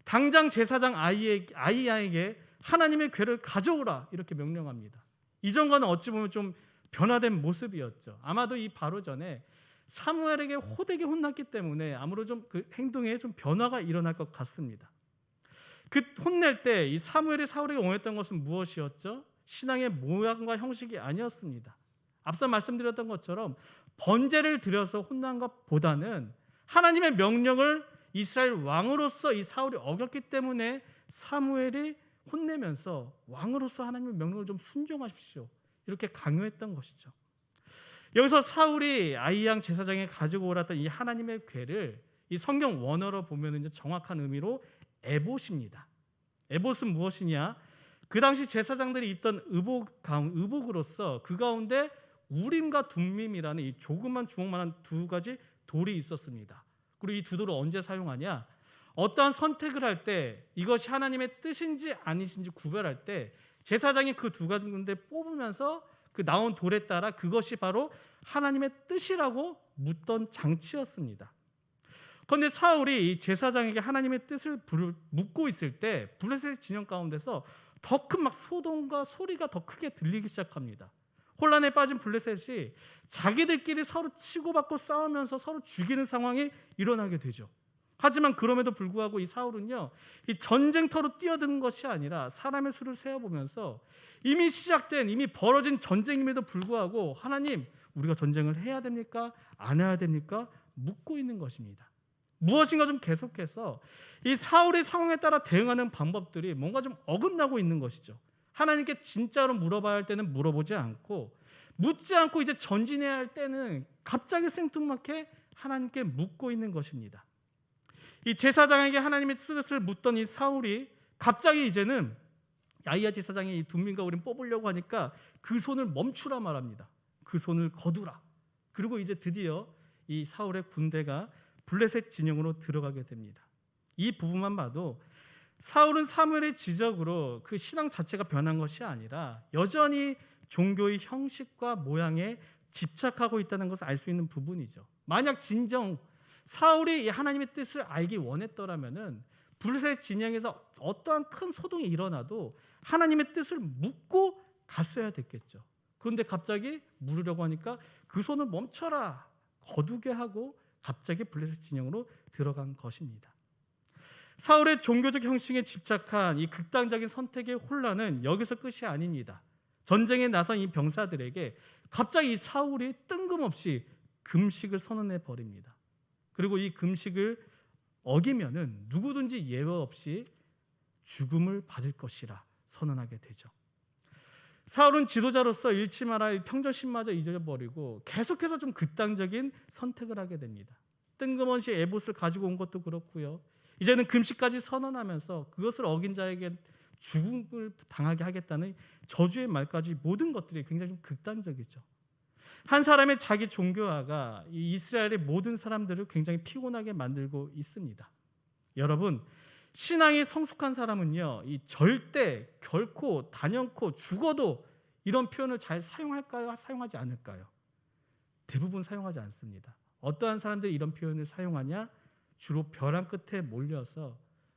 당장 제사장 아이야에게 하나님의 궤를 가져오라 이렇게 명령합니다. 이전과는 어찌 보면 좀 변화된 모습이었죠. 아마도 이 바로 전에 사무엘에게 호되게 혼났기 때문에 아무로 좀 그 행동에 좀 변화가 일어날 것 같습니다. 그 혼낼 때 이 사무엘이 사울에게 원했던 것은 무엇이었죠? 신앙의 모양과 형식이 아니었습니다. 앞서 말씀드렸던 것처럼 번제를 드려서 혼난 것보다는 하나님의 명령을 이스라엘 왕으로서 이 사울이 어겼기 때문에 사무엘이 혼내면서 왕으로서 하나님의 명령을 좀 순종하십시오 이렇게 강요했던 것이죠. 여기서 사울이 아이양 제사장에 가지고 오랐던 이 하나님의 궤를 이 성경 원어로 보면 이제 정확한 의미로 에봇입니다. 에봇은 무엇이냐? 그 당시 제사장들이 입던 의복으로서 그 가운데 우림과 둠밈이라는 이 조그만 주먹만한 2가지 돌이 있었습니다. 그리고 이 2돌을 언제 사용하냐? 어떠한 선택을 할 때 이것이 하나님의 뜻인지 아니신지 구별할 때 제사장이 그 2가지 뽑으면서 그 나온 돌에 따라 그것이 바로 하나님의 뜻이라고 묻던 장치였습니다. 그런데 사울이 이 제사장에게 하나님의 뜻을 묻고 있을 때 블레셋의 진영 가운데서 더 큰 막 소동과 소리가 더 크게 들리기 시작합니다. 혼란에 빠진 블레셋이 자기들끼리 서로 치고받고 싸우면서 서로 죽이는 상황이 일어나게 되죠. 하지만 그럼에도 불구하고 이 사울은요, 이 전쟁터로 뛰어드는 것이 아니라 사람의 수를 세어보면서 이미 시작된, 이미 벌어진 전쟁임에도 불구하고 하나님, 우리가 전쟁을 해야 됩니까? 안 해야 됩니까? 묻고 있는 것입니다. 무엇인가 좀 계속해서 이 사울의 상황에 따라 대응하는 방법들이 뭔가 좀 어긋나고 있는 것이죠. 하나님께 진짜로 물어봐야 할 때는 물어보지 않고, 묻지 않고 이제 전진해야 할 때는 갑자기 생뚱맞게 하나님께 묻고 있는 것입니다. 이 제사장에게 하나님의 뜻을 묻던 이 사울이 갑자기 이제는 아이야 제사장이 이 둠밈과 우림 뽑으려고 하니까 그 손을 멈추라 말합니다. 그 손을 거두라. 그리고 이제 드디어 이 사울의 군대가 블레셋 진영으로 들어가게 됩니다. 이 부분만 봐도 사울은 사무엘의 지적으로 그 신앙 자체가 변한 것이 아니라 여전히 종교의 형식과 모양에 집착하고 있다는 것을 알 수 있는 부분이죠. 만약 진정 사울이 하나님의 뜻을 알기 원했더라면은 블레셋 진영에서 어떠한 큰 소동이 일어나도 하나님의 뜻을 묻고 갔어야 됐겠죠. 그런데 갑자기 물으려고 하니까 그 손을 멈춰라, 거두게 하고 갑자기 블레셋 진영으로 들어간 것입니다. 사울의 종교적 형식에 집착한 이 극단적인 선택의 혼란은 여기서 끝이 아닙니다. 전쟁에 나선 이 병사들에게 갑자기 이 사울이 뜬금없이 금식을 선언해 버립니다. 그리고 이 금식을 어기면은 누구든지 예외 없이 죽음을 받을 것이라 선언하게 되죠. 사울은 지도자로서 잃지 말아야 평전심마저 잊어버리고 계속해서 좀 극단적인 선택을 하게 됩니다. 뜬금없이 에봇을 가지고 온 것도 그렇고요. 이제는 금식까지 선언하면서 그것을 어긴 자에게 죽음을 당하게 하겠다는 저주의 말까지 모든 것들이 굉장히 좀 극단적이죠. 한 사람의 자기 종교화가 이 이스라엘의 모든 사람들을 굉장히 피곤하게 만들고 있습니다. 여러분, 신앙이 성숙한 사람은요, 이 절대, 결코, 단연코, 죽어도 이런 표현을 잘 사용할까요? 사용하지 않을까요? 대부분 사용하지 않습니다. 어떠한 사람들이 이런 표현을 사용하냐? 주로 벼랑 끝에 몰려서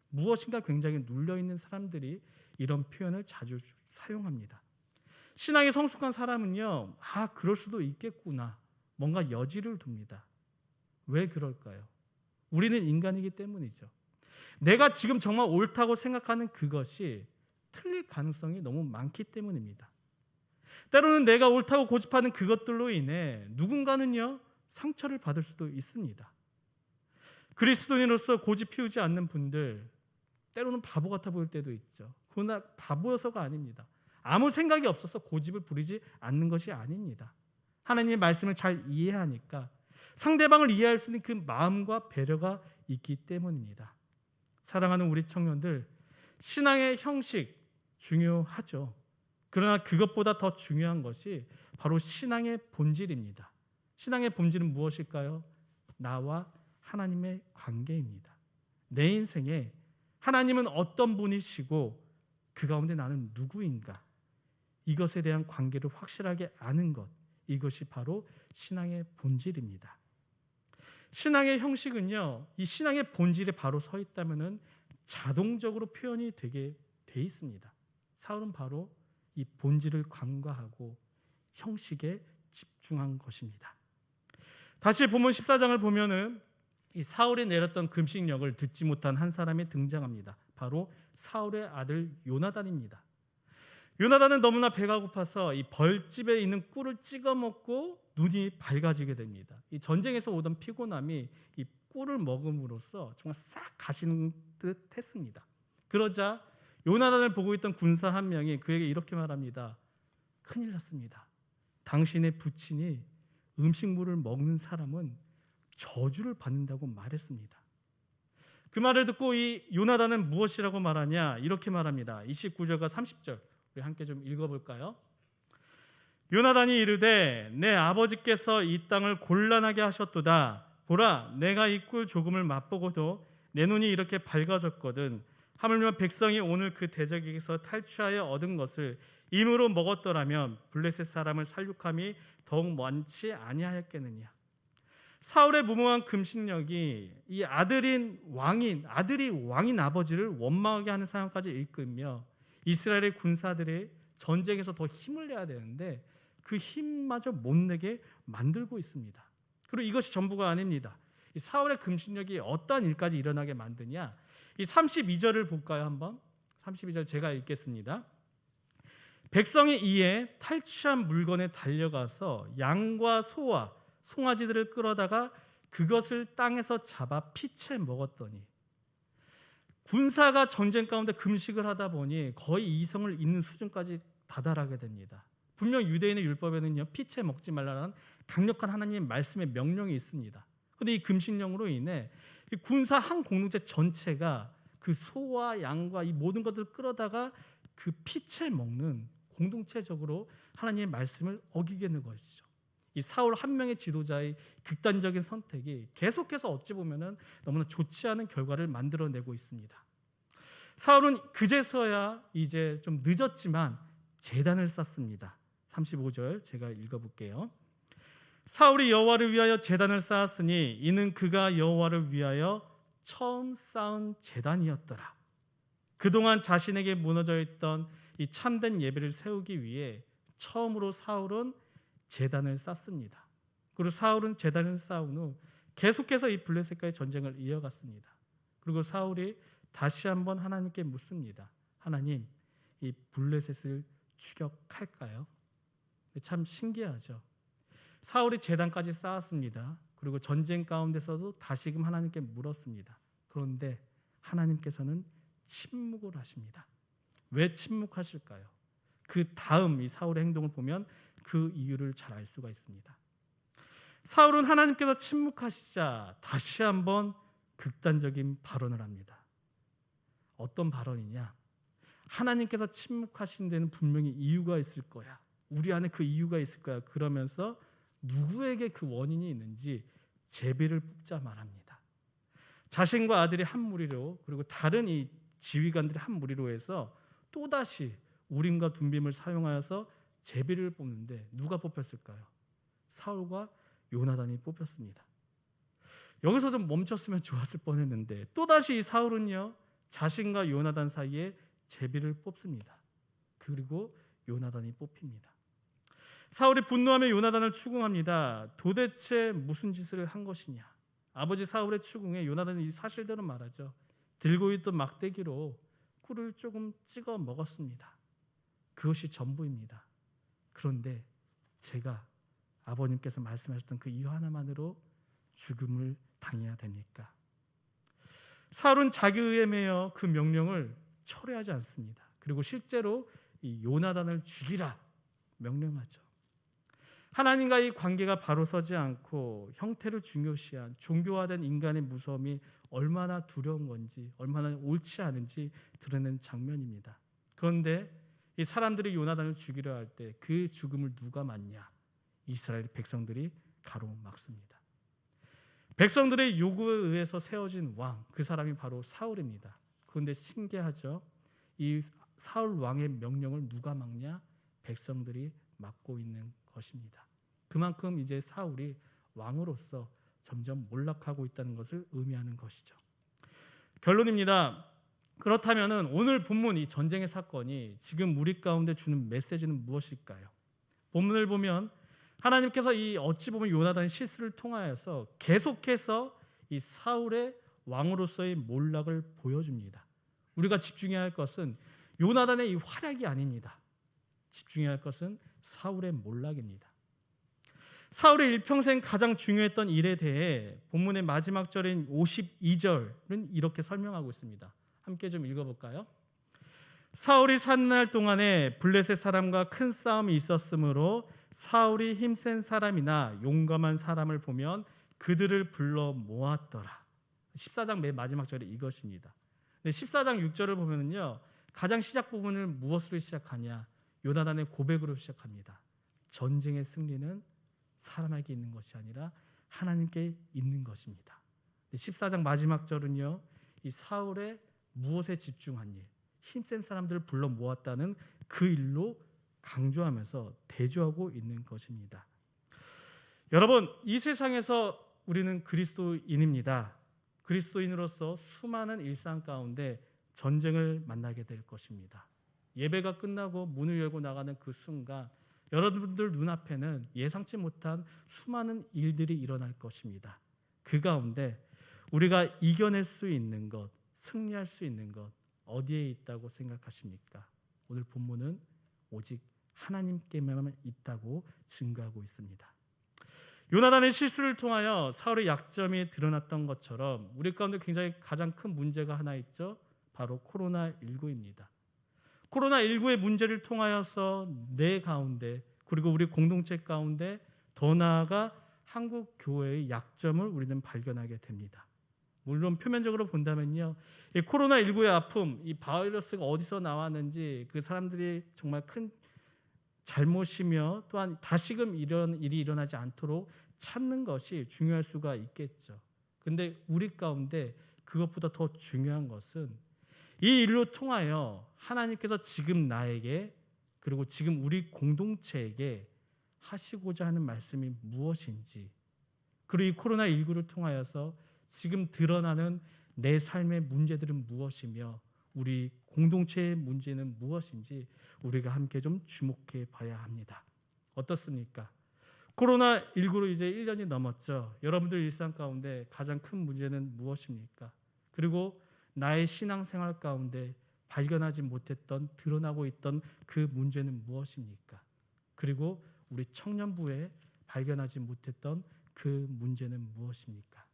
무엇인가 굉장히 눌려있는 사람들이 이런 표현을 자주 사용합니다. 신앙이 성숙한 사람은요, 그럴 수도 있겠구나, 뭔가 여지를 둡니다. 왜 그럴까요? 우리는 인간이기 때문이죠. 내가 지금 정말 옳다고 생각하는 그것이 틀릴 가능성이 너무 많기 때문입니다. 때로는 내가 옳다고 고집하는 그것들로 인해 누군가는요, 상처를 받을 수도 있습니다. 그리스도인으로서 고집 피우지 않는 분들, 때로는 바보 같아 보일 때도 있죠. 그러나 바보여서가 아닙니다. 아무 생각이 없어서 고집을 부리지 않는 것이 아닙니다. 하나님의 말씀을 잘 이해하니까 상대방을 이해할 수 있는 그 마음과 배려가 있기 때문입니다. 사랑하는 우리 청년들, 신앙의 형식 중요하죠. 그러나 그것보다 더 중요한 것이 바로 신앙의 본질입니다. 신앙의 본질은 무엇일까요? 나와 하나님의 관계입니다. 내 인생에 하나님은 어떤 분이시고 그 가운데 나는 누구인가? 이것에 대한 관계를 확실하게 아는 것, 이것이 바로 신앙의 본질입니다. 신앙의 형식은요, 이 신앙의 본질에 바로 서 있다면은 자동적으로 표현이 되게 돼 있습니다. 사울은 바로 이 본질을 간과하고 형식에 집중한 것입니다. 다시 본문 14장을 보면은 이 사울이 내렸던 금식령을 듣지 못한 한 사람이 등장합니다. 바로 사울의 아들 요나단입니다. 요나단은 너무나 배가 고파서 이 벌집에 있는 꿀을 찍어 먹고 눈이 밝아지게 됩니다. 이 전쟁에서 오던 피곤함이 이 꿀을 먹음으로써 정말 싹 가시는 듯 했습니다. 그러자 요나단을 보고 있던 군사 한 명이 그에게 이렇게 말합니다. 큰일 났습니다. 당신의 부친이 음식물을 먹는 사람은 저주를 받는다고 말했습니다. 그 말을 듣고 이 요나단은 무엇이라고 말하냐? 이렇게 말합니다. 29절과 30절 우리 함께 좀 읽어볼까요? 요나단이 이르되 내 아버지께서 이 땅을 곤란하게 하셨도다. 보라, 내가 이 꿀 조금을 맛보고도 내 눈이 이렇게 밝아졌거든. 하물며 백성이 오늘 그 대적에게서 탈취하여 얻은 것을 임으로 먹었더라면 블레셋 사람을 살육함이 더욱 많지 아니하였겠느냐. 사울의 무모한 금식력이 이 아들이 왕인 아버지를 원망하게 하는 상황까지 이끌며 이스라엘의 군사들이 전쟁에서 더 힘을 내야 되는데 그 힘마저 못 내게 만들고 있습니다. 그리고 이것이 전부가 아닙니다. 이 사울의 금식력이 어떠한 일까지 일어나게 만드냐? 이 32절을 볼까요? 한번 32절 제가 읽겠습니다. 백성이 이에 탈취한 물건에 달려가서 양과 소와 송아지들을 끌어다가 그것을 땅에서 잡아 피채 먹었더니, 군사가 전쟁 가운데 금식을 하다 보니 거의 이성을 잃는 수준까지 다다르게 됩니다. 분명 유대인의 율법에는요, 피채 먹지 말라는 강력한 하나님의 말씀의 명령이 있습니다. 그런데 이 금식령으로 인해 이 군사 한 공동체 전체가 그 소와 양과 이 모든 것들을 끌어다가 그 피채 먹는, 공동체적으로 하나님의 말씀을 어기게 되는 것이죠. 이 사울 한 명의 지도자의 극단적인 선택이 계속해서 어찌 보면은 너무나 좋지 않은 결과를 만들어내고 있습니다. 사울은 그제서야 이제 좀 늦었지만 제단을 쌓습니다. 35절 제가 읽어볼게요. 사울이 여호와를 위하여 제단을 쌓았으니 이는 그가 여호와를 위하여 처음 쌓은 제단이었더라. 그동안 자신에게 무너져 있던 이 참된 예배를 세우기 위해 처음으로 사울은 제단을 쌓습니다. 그리고 사울은 제단을 쌓은 후 계속해서 이 블레셋과의 전쟁을 이어갔습니다. 그리고 사울이 다시 한번 하나님께 묻습니다. 하나님, 이 블레셋을 추격할까요? 참 신기하죠. 사울이 제단까지 쌓았습니다. 그리고 전쟁 가운데서도 다시금 하나님께 물었습니다. 그런데 하나님께서는 침묵을 하십니다. 왜 침묵하실까요? 그 다음 이 사울의 행동을 보면 그 이유를 잘 알 수가 있습니다. 사울은 하나님께서 침묵하시자 다시 한번 극단적인 발언을 합니다. 어떤 발언이냐? 하나님께서 침묵하신 데는 분명히 이유가 있을 거야. 우리 안에 그 이유가 있을 거야. 그러면서 누구에게 그 원인이 있는지 제비를 뽑자 말합니다. 자신과 아들이 한 무리로, 그리고 다른 이 지휘관들이 한 무리로 해서 또다시 우림과 둠빔을 사용하여서 제비를 뽑는데 누가 뽑혔을까요? 사울과 요나단이 뽑혔습니다. 여기서 좀 멈췄으면 좋았을 뻔했는데 또다시 사울은요, 자신과 요나단 사이에 제비를 뽑습니다. 그리고 요나단이 뽑힙니다. 사울이 분노하며 요나단을 추궁합니다. 도대체 무슨 짓을 한 것이냐? 아버지 사울의 추궁에 요나단이 이 사실대로 말하죠. 들고 있던 막대기로 꿀을 조금 찍어 먹었습니다. 그것이 전부입니다. 그런데 제가 아버님께서 말씀하셨던 그 이유 하나만으로 죽음을 당해야 됩니까? 사울은 자기 의에 매여 그 명령을 철회하지 않습니다. 그리고 실제로 이 요나단을 죽이라 명령하죠. 하나님과의 관계가 바로 서지 않고 형태를 중요시한 종교화된 인간의 무서움이 얼마나 두려운 건지, 얼마나 옳지 않은지 드러낸 장면입니다. 그런데 이 사람들이 요나단을 죽이려 할 때 그 죽음을 누가 맞냐? 이스라엘 백성들이 가로막습니다. 백성들의 요구에 의해서 세워진 왕, 그 사람이 바로 사울입니다. 그런데 신기하죠. 이 사울 왕의 명령을 누가 막냐? 백성들이 막고 있는 것입니다. 그만큼 이제 사울이 왕으로서 점점 몰락하고 있다는 것을 의미하는 것이죠. 결론입니다. 그렇다면 오늘 본문 이 전쟁의 사건이 지금 우리 가운데 주는 메시지는 무엇일까요? 본문을 보면 하나님께서 이 어찌 보면 요나단의 실수를 통하여서 계속해서 이 사울의 왕으로서의 몰락을 보여줍니다. 우리가 집중해야 할 것은 요나단의 이 활약이 아닙니다. 집중해야 할 것은 사울의 몰락입니다. 사울의 일평생 가장 중요했던 일에 대해 본문의 마지막 절인 52절은 이렇게 설명하고 있습니다. 함께 좀 읽어볼까요? 사울이 사는 날 동안에 블레셋 사람과 큰 싸움이 있었으므로 사울이 힘센 사람이나 용감한 사람을 보면 그들을 불러 모았더라. 14장 맨 마지막 절이 이것입니다. 근데 14장 6절을 보면은요, 가장 시작 부분을 무엇으로 시작하냐? 요나단의 고백으로 시작합니다. 전쟁의 승리는 사람에게 있는 것이 아니라 하나님께 있는 것입니다. 14장 마지막 절은요, 이 사울의 무엇에 집중한 일, 힘센 사람들을 불러 모았다는 그 일로 강조하면서 대조하고 있는 것입니다. 여러분, 이 세상에서 우리는 그리스도인입니다. 그리스도인으로서 수많은 일상 가운데 전쟁을 만나게 될 것입니다. 예배가 끝나고 문을 열고 나가는 그 순간 여러분들 눈앞에는 예상치 못한 수많은 일들이 일어날 것입니다. 그 가운데 우리가 이겨낼 수 있는 것, 승리할 수 있는 것 어디에 있다고 생각하십니까? 오늘 본문은 오직 하나님께만 있다고 증거하고 있습니다. 요나단의 실수를 통하여 사울의 약점이 드러났던 것처럼 우리 가운데 굉장히 가장 큰 문제가 하나 있죠. 바로 코로나19입니다. 코로나19의 문제를 통하여서 내 가운데 그리고 우리 공동체 가운데 더 나아가 한국 교회의 약점을 우리는 발견하게 됩니다. 물론 표면적으로 본다면요, 이 코로나19의 아픔, 이 바이러스가 어디서 나왔는지 그 사람들이 정말 큰 잘못이며 또한 다시금 이런 일이 일어나지 않도록 찾는 것이 중요할 수가 있겠죠. 근데 우리 가운데 그것보다 더 중요한 것은 이 일로 통하여 하나님께서 지금 나에게 그리고 지금 우리 공동체에게 하시고자 하는 말씀이 무엇인지, 그리고 이 코로나19를 통하여서 지금 드러나는 내 삶의 문제들은 무엇이며 우리 공동체의 문제는 무엇인지 우리가 함께 좀 주목해 봐야 합니다. 어떻습니까? 코로나19로 이제 1년이 넘었죠. 여러분들 일상 가운데 가장 큰 문제는 무엇입니까? 그리고 나의 신앙생활 가운데 발견하지 못했던, 드러나고 있던 그 문제는 무엇입니까? 그리고 우리 청년부에 발견하지 못했던 그 문제는 무엇입니까?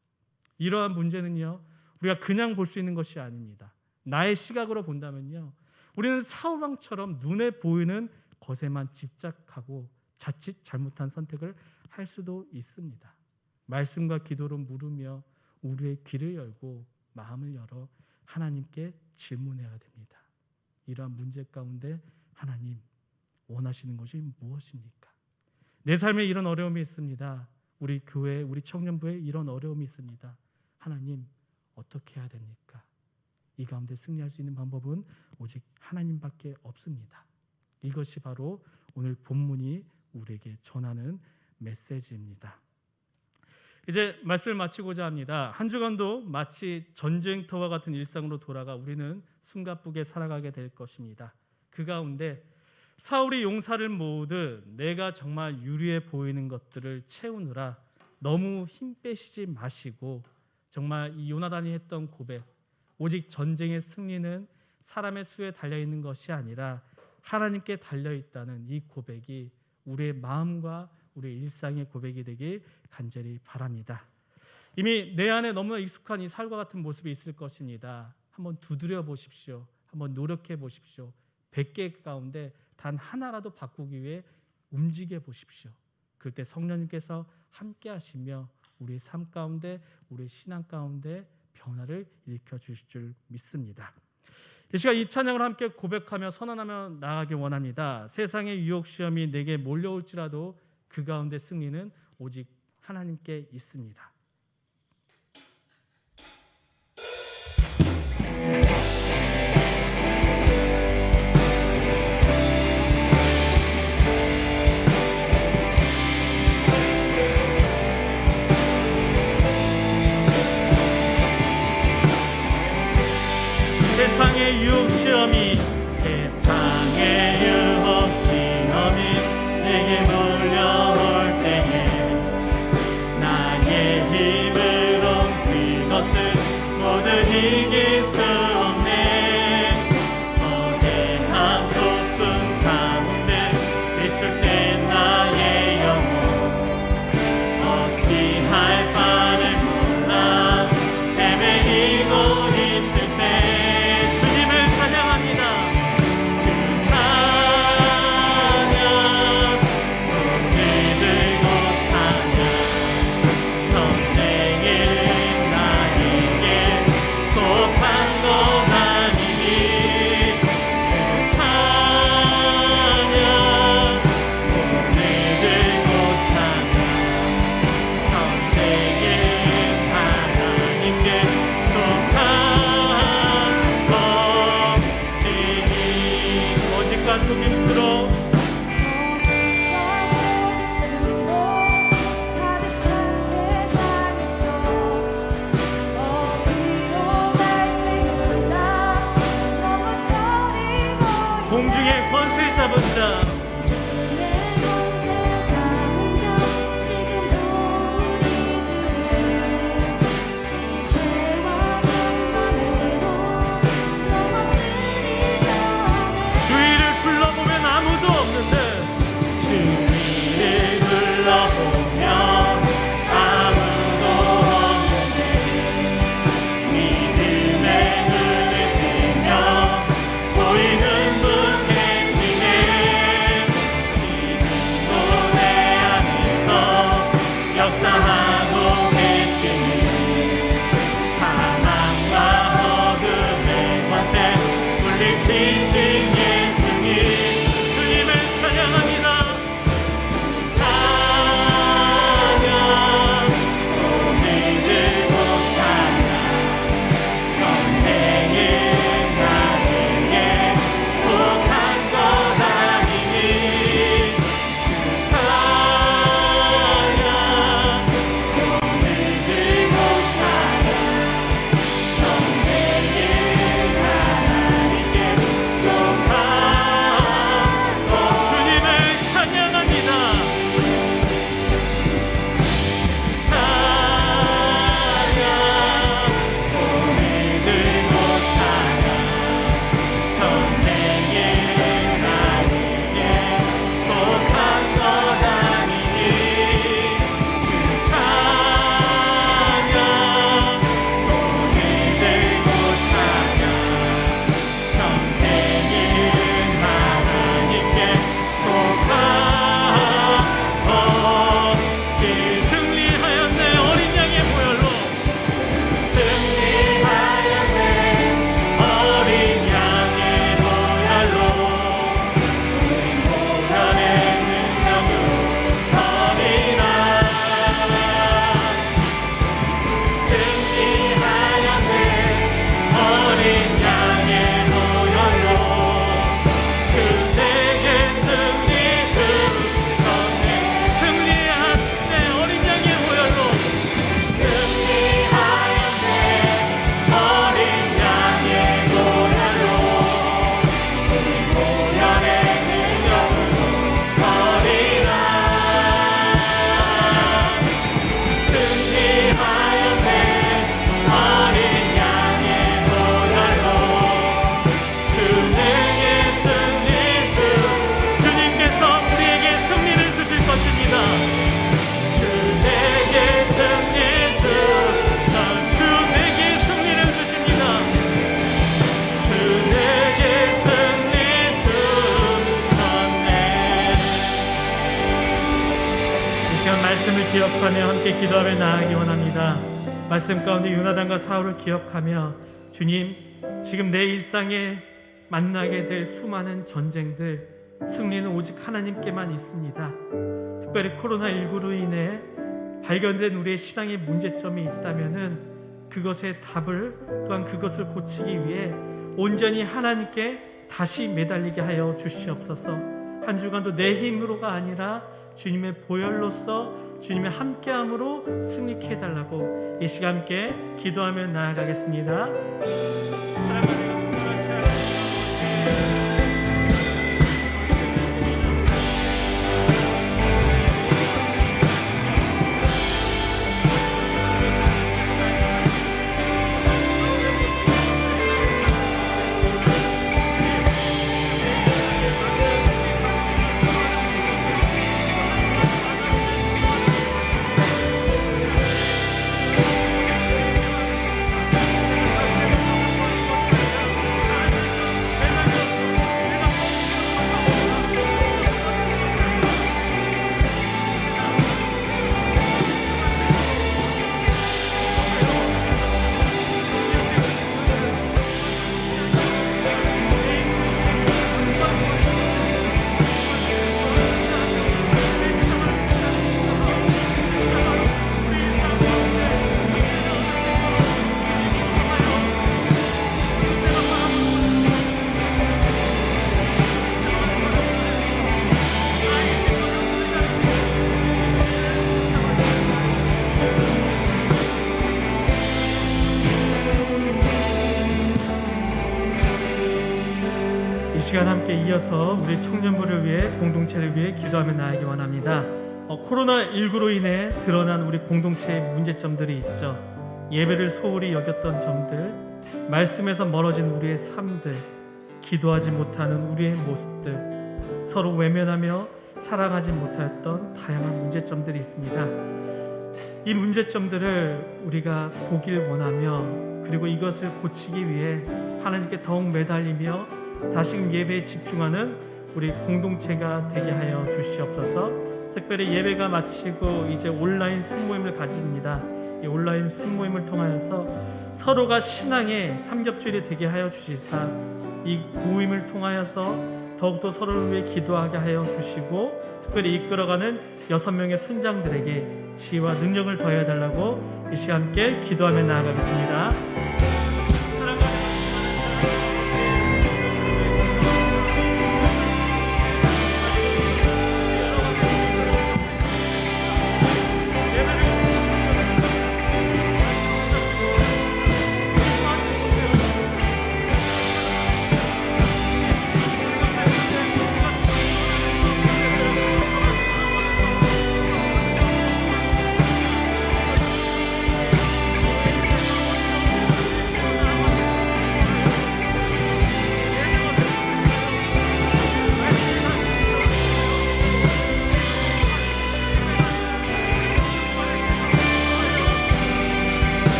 이러한 문제는요, 우리가 그냥 볼 수 있는 것이 아닙니다. 나의 시각으로 본다면요, 우리는 사울왕처럼 눈에 보이는 것에만 집착하고 자칫 잘못한 선택을 할 수도 있습니다. 말씀과 기도로 물으며 우리의 귀를 열고 마음을 열어 하나님께 질문해야 됩니다. 이러한 문제 가운데 하나님 원하시는 것이 무엇입니까? 내 삶에 이런 어려움이 있습니다. 우리 교회, 우리 청년부에 이런 어려움이 있습니다. 하나님 어떻게 해야 됩니까? 이 가운데 승리할 수 있는 방법은 오직 하나님밖에 없습니다. 이것이 바로 오늘 본문이 우리에게 전하는 메시지입니다. 이제 말씀을 마치고자 합니다. 한 주간도 마치 전쟁터와 같은 일상으로 돌아가 우리는 숨가쁘게 살아가게 될 것입니다. 그 가운데 사울이 용사를 모으듯 내가 정말 유리해 보이는 것들을 채우느라 너무 힘 빼시지 마시고, 정말 이 요나단이 했던 고백, 오직 전쟁의 승리는 사람의 수에 달려있는 것이 아니라 하나님께 달려있다는 이 고백이 우리의 마음과 우리의 일상의 고백이 되길 간절히 바랍니다. 이미 내 안에 너무나 익숙한 이 살과 같은 모습이 있을 것입니다. 한번 두드려 보십시오. 한번 노력해 보십시오. 100개 가운데 단 하나라도 바꾸기 위해 움직여 보십시오. 그때 성령님께서 함께 하시며 우리의 삶 가운데, 우리의 신앙 가운데 변화를 일으켜 주실 줄 믿습니다. 이 시간 이 찬양을 함께 고백하며 선언하며 나아가기 원합니다. 세상의 유혹 시험이 내게 몰려올지라도 그 가운데 승리는 오직 하나님께 있습니다. 세상의 유혹 시험이 세상의 유혹 시험이 내게 몰려올 때에 나의 힘으로 그것들 모두 이길 수 없네. 거대한 폭풍 가운데 위축된 나의 영혼 어찌할 바를 몰라 헤매이고 있을 때 주님을 찬양합니다. 그 찬양 손을 들고 찬양 전쟁은 나에게 속한 것 아니니 그 찬양 손을 들고 찬양 전쟁은 하나님께 속한 것이니 오직과 속임수로 공중의 권세 잡은 자 주위를 둘러보면 아무도 없는데 주위를 둘러보면 아무도 없는데 믿음의 눈을 뜨며 보이는 분 계시네. 지금도 내 안에서 역사하고 계시니 사망과 어둠의 권세 물리치신 예수님 주님을 찬양합니다. 찬양 손을 들고 찬양 전쟁은 나에게 속한 것 아니니 찬양 손을 들고 찬양 전쟁은 하나님께 속한 것 주님을 찬양합니다. 찬양 손을 들고 찬양 전쟁은 나에게 속한 것 아니니 찬양 손을 들고 찬양 전쟁은 하나님께 속한 것이 승리하였네. 어린 양의 보혈로 승리하였네. 어린 양의 보혈로 보혈의 능력으로 서리라. 승리하였네. 어린 양의 보혈로 주 내게 승리 주셨네. 승리하였네. 어린 양의 보혈로 승리하였네. 어린 양의 보혈로 보혈의 능력으로 서리라. 승리하였네. 어린 양의 보혈로 주 내게 승리 주님께서 우리에게 승리를 주실 것입니다. 주 내게 승리 주 내게 승리를 주십니다. 주 내게 승리 주셨네. 이 시간 말씀을 기억하며 함께 기도하며 나아가기 원합니다. 말씀 가운데 요나단과 사울을 기억하며 주님 지금 내 일상에 만나게 될 수많은 전쟁들 승리는 오직 하나님께만 있습니다. 특별히 코로나19로 인해 발견된 우리의 신앙의 문제점이 있다면은 그것의 답을 또한 그것을 고치기 위해 온전히 하나님께 다시 매달리게 하여 주시옵소서. 한 주간도 내 힘으로가 아니라 주님의 보혈로서 주님의 함께함으로 승리케 해달라고 이 시간 함께 기도하며 나아가겠습니다. 사랑하는 시간 함께 이어서 우리 청년부를 위해, 공동체를 위해 기도하며 나아가기 원합니다. 코로나19로 인해 드러난 우리 공동체의 문제점들이 있죠. 예배를 소홀히 여겼던 점들, 말씀에서 멀어진 우리의 삶들, 기도하지 못하는 우리의 모습들, 서로 외면하며 살아가지 못했던 다양한 문제점들이 있습니다. 이 문제점들을 우리가 보길 원하며, 그리고 이것을 고치기 위해 하나님께 더욱 매달리며 다시금 예배에 집중하는 우리 공동체가 되게 하여 주시옵소서. 특별히 예배가 마치고 이제 온라인 순모임을 가집니다. 이 온라인 순모임을 통하여서 서로가 신앙의 삼겹줄이 되게 하여 주시사, 이 모임을 통하여서 더욱더 서로를 위해 기도하게 하여 주시고, 특별히 이끌어가는 6명의 순장들에게 지혜와 능력을 더해 달라고 이 시간 함께 기도하며 나아가겠습니다.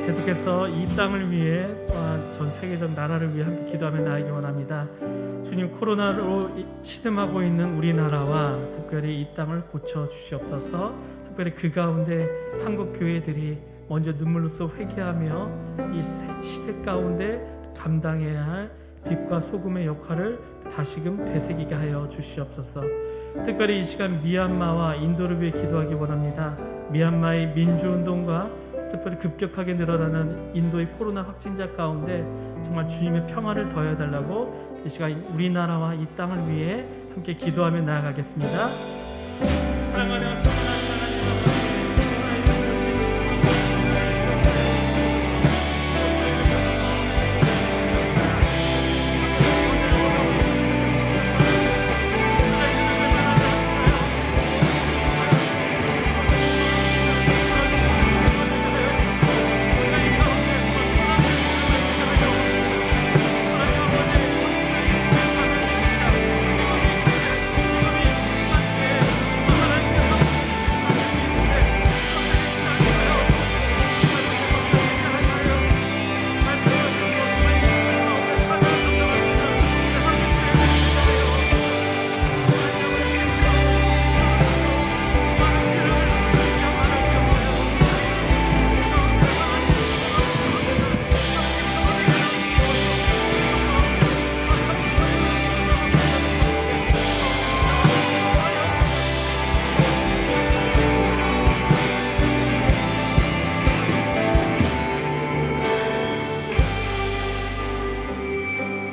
계속해서 이 땅을 위해, 또한 전 세계적 나라를 위해 함께 기도하며 나아가기 원합니다. 주님, 코로나로 시름하고 있는 우리나라와 특별히 이 땅을 고쳐 주시옵소서. 특별히 그 가운데 한국 교회들이 먼저 눈물로써 회개하며 이 시대 가운데 감당해야 할 빛과 소금의 역할을 다시금 되새기게 하여 주시옵소서. 특별히 이 시간 미얀마와 인도를 위해 기도하기 원합니다. 미얀마의 민주운동과 특별히 급격하게 늘어나는 인도의 코로나 확진자 가운데 정말 주님의 평화를 더해달라고 이 시간 우리나라와 이 땅을 위해 함께 기도하며 나아가겠습니다. 사랑하는 하나님,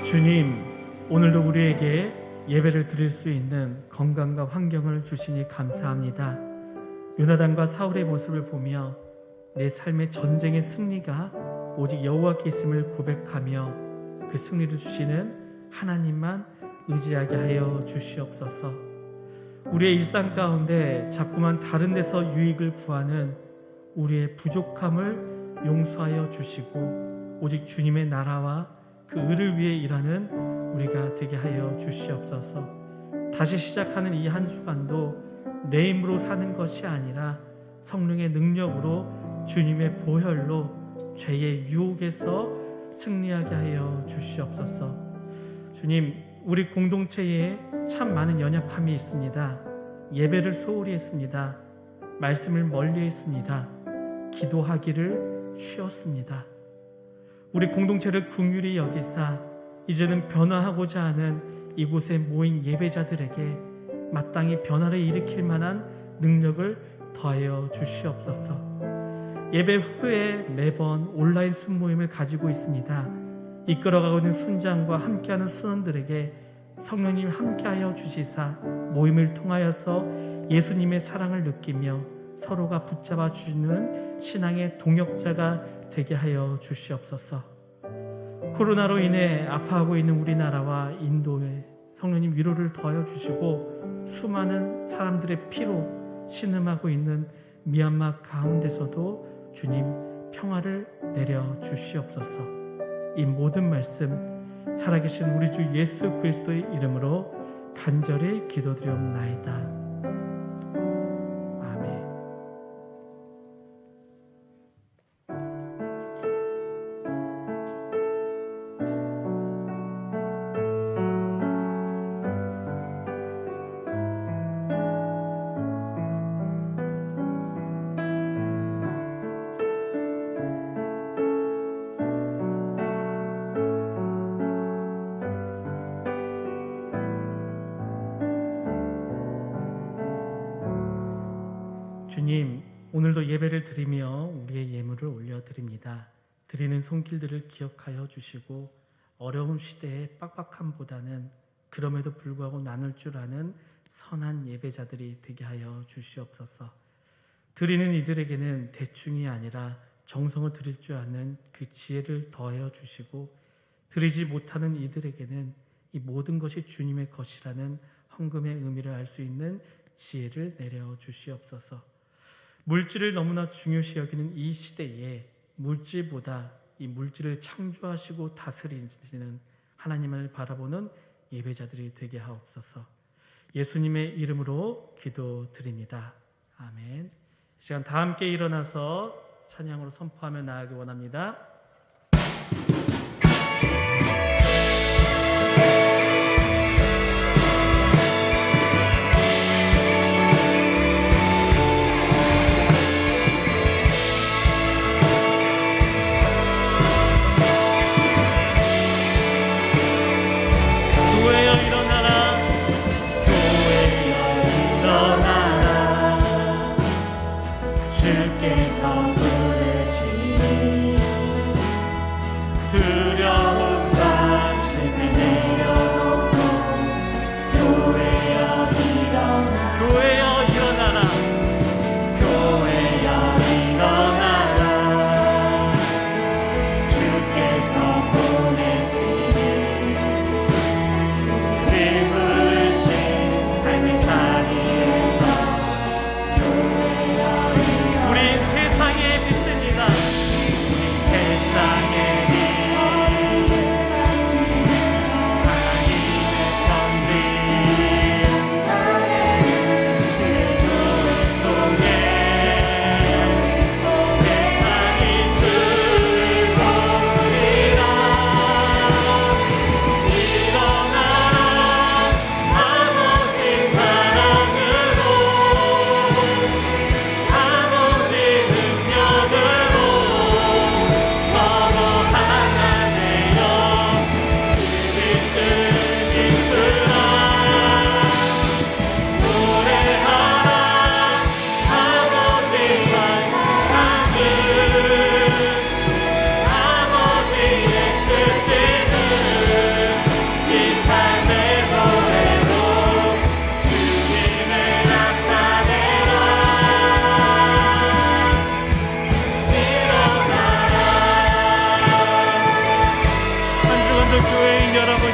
주님, 오늘도 우리에게 예배를 드릴 수 있는 건강과 환경을 주시니 감사합니다. 요나단과 사울의 모습을 보며 내 삶의 전쟁의 승리가 오직 여호와께 있음을 고백하며 그 승리를 주시는 하나님만 의지하게 하여 주시옵소서. 우리의 일상 가운데 자꾸만 다른 데서 유익을 구하는 우리의 부족함을 용서하여 주시고 오직 주님의 나라와 그 의를 위해 일하는 우리가 되게 하여 주시옵소서. 다시 시작하는 이 한 주간도 내 힘으로 사는 것이 아니라 성령의 능력으로 주님의 보혈로 죄의 유혹에서 승리하게 하여 주시옵소서. 주님, 우리 공동체에 참 많은 연약함이 있습니다. 예배를 소홀히 했습니다. 말씀을 멀리 했습니다. 기도하기를 쉬었습니다. 우리 공동체를 긍휼히 여기사 이제는 변화하고자 하는 이곳에 모인 예배자들에게 마땅히 변화를 일으킬 만한 능력을 더하여 주시옵소서. 예배 후에 매번 온라인 순모임을 가지고 있습니다. 이끌어가고 있는 순장과 함께하는 순원들에게 성령님 함께하여 주시사 모임을 통하여서 예수님의 사랑을 느끼며 서로가 붙잡아 주는 신앙의 동역자가 되게 하여 주시옵소서. 코로나로 인해 아파하고 있는 우리나라와 인도에 성령님 위로를 더하여 주시고 수많은 사람들의 피로 신음하고 있는 미얀마 가운데서도 주님 평화를 내려 주시옵소서. 이 모든 말씀 살아계신 우리 주 예수 그리스도의 이름으로 간절히 기도드리옵나이다. 아멘. 주님, 오늘도 예배를 드리며 우리의 예물을 올려드립니다. 드리는 손길들을 기억하여 주시고 어려운 시대의 빡빡함보다는 그럼에도 불구하고 나눌 줄 아는 선한 예배자들이 되게 하여 주시옵소서. 드리는 이들에게는 대충이 아니라 정성을 드릴 줄 아는 그 지혜를 더하여 주시고 드리지 못하는 이들에게는 이 모든 것이 주님의 것이라는 헌금의 의미를 알 수 있는 지혜를 내려 주시옵소서. 물질을 너무나 중요시 여기는 이 시대에 물질보다 이 물질을 창조하시고 다스리시는 하나님을 바라보는 예배자들이 되게 하옵소서. 예수님의 이름으로 기도드립니다. 아멘. 이 시간 다 함께 일어나서 찬양으로 선포하며 나아가기 원합니다.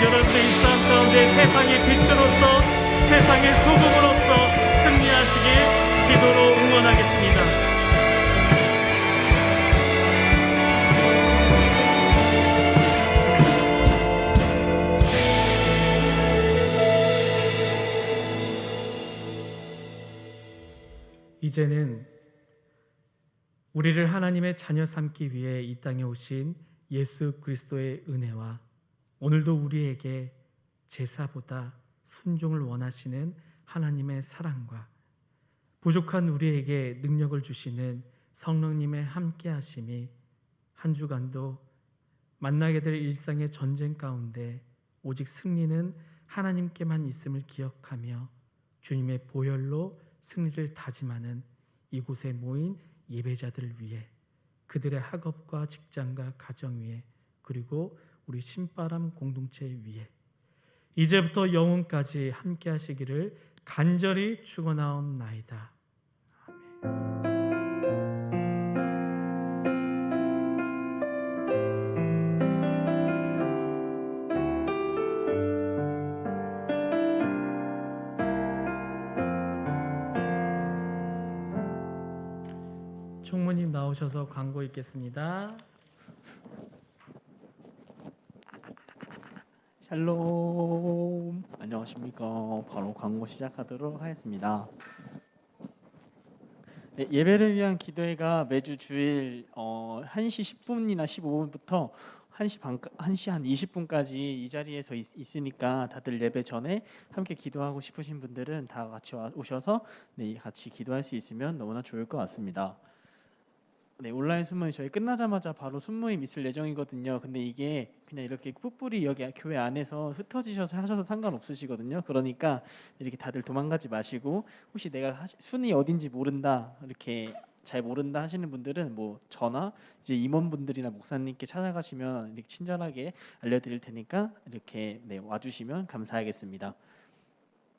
여러분의 일상 가운데 세상의 빛으로서 세상의 소금으로서 승리하시길 기도로 응원하겠습니다. 이제는 우리를 하나님의 자녀 삼기 위해 이 땅에 오신 예수 그리스도의 은혜와 오늘도 우리에게 제사보다 순종을 원하시는 하나님의 사랑과 부족한 우리에게 능력을 주시는 성령님의 함께하심이 한 주간도 만나게 될 일상의 전쟁 가운데 오직 승리는 하나님께만 있음을 기억하며 주님의 보혈로 승리를 다짐하는 이곳에 모인 예배자들을 위해, 그들의 학업과 직장과 가정 위에, 그리고 우리 신바람 공동체 위에 이제부터 영원까지 함께 하시기를 간절히 축원하옵나이다. 아멘. 총무님 나오셔서 광고 있겠습니다. 샬롬, 안녕하십니까. 바로 광고 시작하도록 하겠습니다. 네, 예배를 위한 기도회가 매주 주일 1시 10분이나 15분부터 1시 한 20분까지 이 자리에서 있으니까 다들 예배 전에 함께 기도하고 싶으신 분들은 다 같이 오셔서 네, 같이 기도할 수 있으면 너무나 좋을 것 같습니다. 네, 온라인 순모임 저희 끝나자마자 바로 순모임 있을 예정이거든요. 근데 이게 그냥 이렇게 뿔뿔이 여기 교회 안에서 흩어지셔서 하셔도 상관없으시거든요. 그러니까 이렇게 다들 도망가지 마시고, 혹시 내가 순이 어딘지 모른다, 이렇게 잘 모른다 하시는 분들은 뭐 저나 이제 임원분들이나 목사님께 찾아가시면 이렇게 친절하게 알려드릴 테니까 이렇게 네, 와주시면 감사하겠습니다.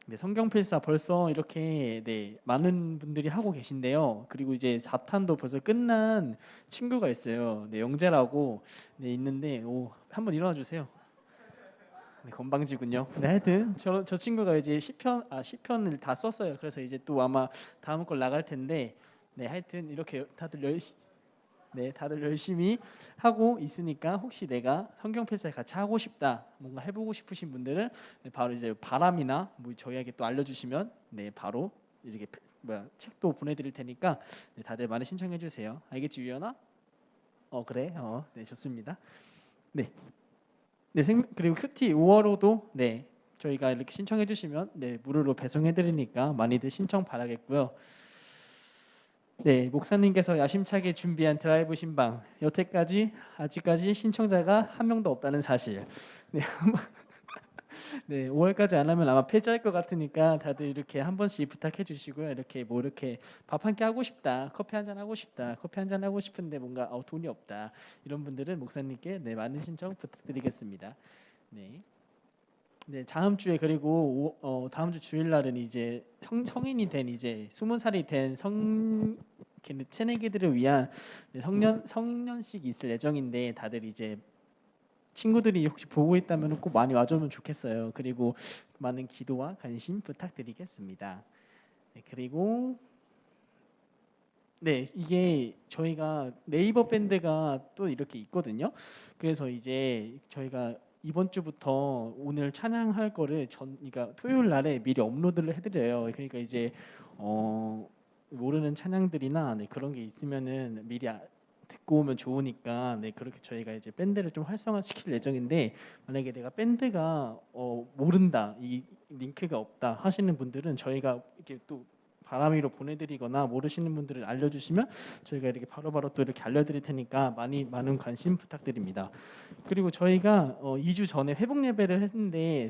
네, 성경필사 벌써 이렇게 네, 많은 분들이 하고 계신데요. 그리고 이제 4탄도 벌써 끝난 친구가 있어요. 네, 영재라고 네, 있는데 한번 일어나 주세요. 네, 건방지군요. 네, 하여튼 저 친구가 이제 시편을 다 썼어요. 그래서 이제 또 아마 다음 걸 나갈 텐데, 네, 하여튼 이렇게 다들 열심히 하고 있으니까 혹시 내가 성경필사에 같이 하고 싶다, 뭔가 해보고 싶으신 분들은 네, 바로 이제 바람이나 뭐 저희에게 또 알려주시면 네, 바로 이렇게 책도 보내드릴 테니까 네, 다들 많이 신청해 주세요. 알겠지, 유연아? 그래. 네, 좋습니다. 네, 그리고 큐티 5월호도 네, 저희가 이렇게 신청해 주시면 네, 무료로 배송해 드리니까 많이들 신청 바라겠고요. 네, 목사님께서 야심차게 준비한 드라이브 신방, 여태까지 아직까지 신청자가 한 명도 없다는 사실. 네, 네, 5월까지 안 하면 아마 폐지할 것 같으니까 다들 이렇게 한 번씩 부탁해 주시고요. 이렇게 뭐 이렇게 밥 한 끼 하고 싶다, 커피 한 잔 하고 싶다, 커피 한 잔 하고 싶은데 뭔가 돈이 없다, 이런 분들은 목사님께 네, 많은 신청 부탁드리겠습니다. 네. 네, 다음 주에 그리고 다음 주 주일 날은 이제 성인이 된 이제 20살이 된 새내기들을 위한 성년식이 있을 예정인데, 다들 이제 친구들이 혹시 보고 있다면 꼭 많이 와주면 좋겠어요. 그리고 많은 기도와 관심 부탁드리겠습니다. 네, 그리고 네, 이게 저희가 네이버 밴드가 또 이렇게 있거든요. 그래서 이제 저희가 이번 주부터 오늘 찬양할 거를 그러니까 토요일 날에 미리 업로드를 해드려요. 그러니까 이제 모르는 찬양들이나 네, 그런 게 있으면은 미리 듣고 오면 좋으니까 네, 그렇게 저희가 이제 밴드를 좀 활성화시킬 예정인데, 만약에 내가 밴드가 모른다, 이 링크가 없다 하시는 분들은 저희가 이렇게 또 바람위로 보내드리거나 모르시는 분들을 알려주시면 저희가 이렇게 바로바로 또 이렇게 알려드릴 테니까 많은 관심 부탁드립니다. 그리고 저희가 2주 전에 회복 예배를 했는데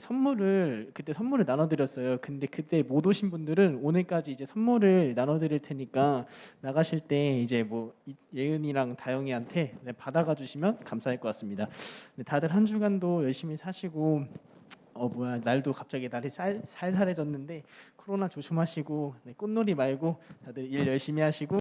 그때 선물을 나눠드렸어요. 근데 그때 못 오신 분들은 오늘까지 이제 선물을 나눠드릴 테니까 나가실 때 이제 뭐 예은이랑 다영이한테 네, 받아가 주시면 감사할 것 같습니다. 네, 다들 한 주간도 열심히 사시고 날도 갑자기 날이 살살해졌는데 코로나 조심하시고 네, 꽃놀이 말고 다들 일 열심히 하시고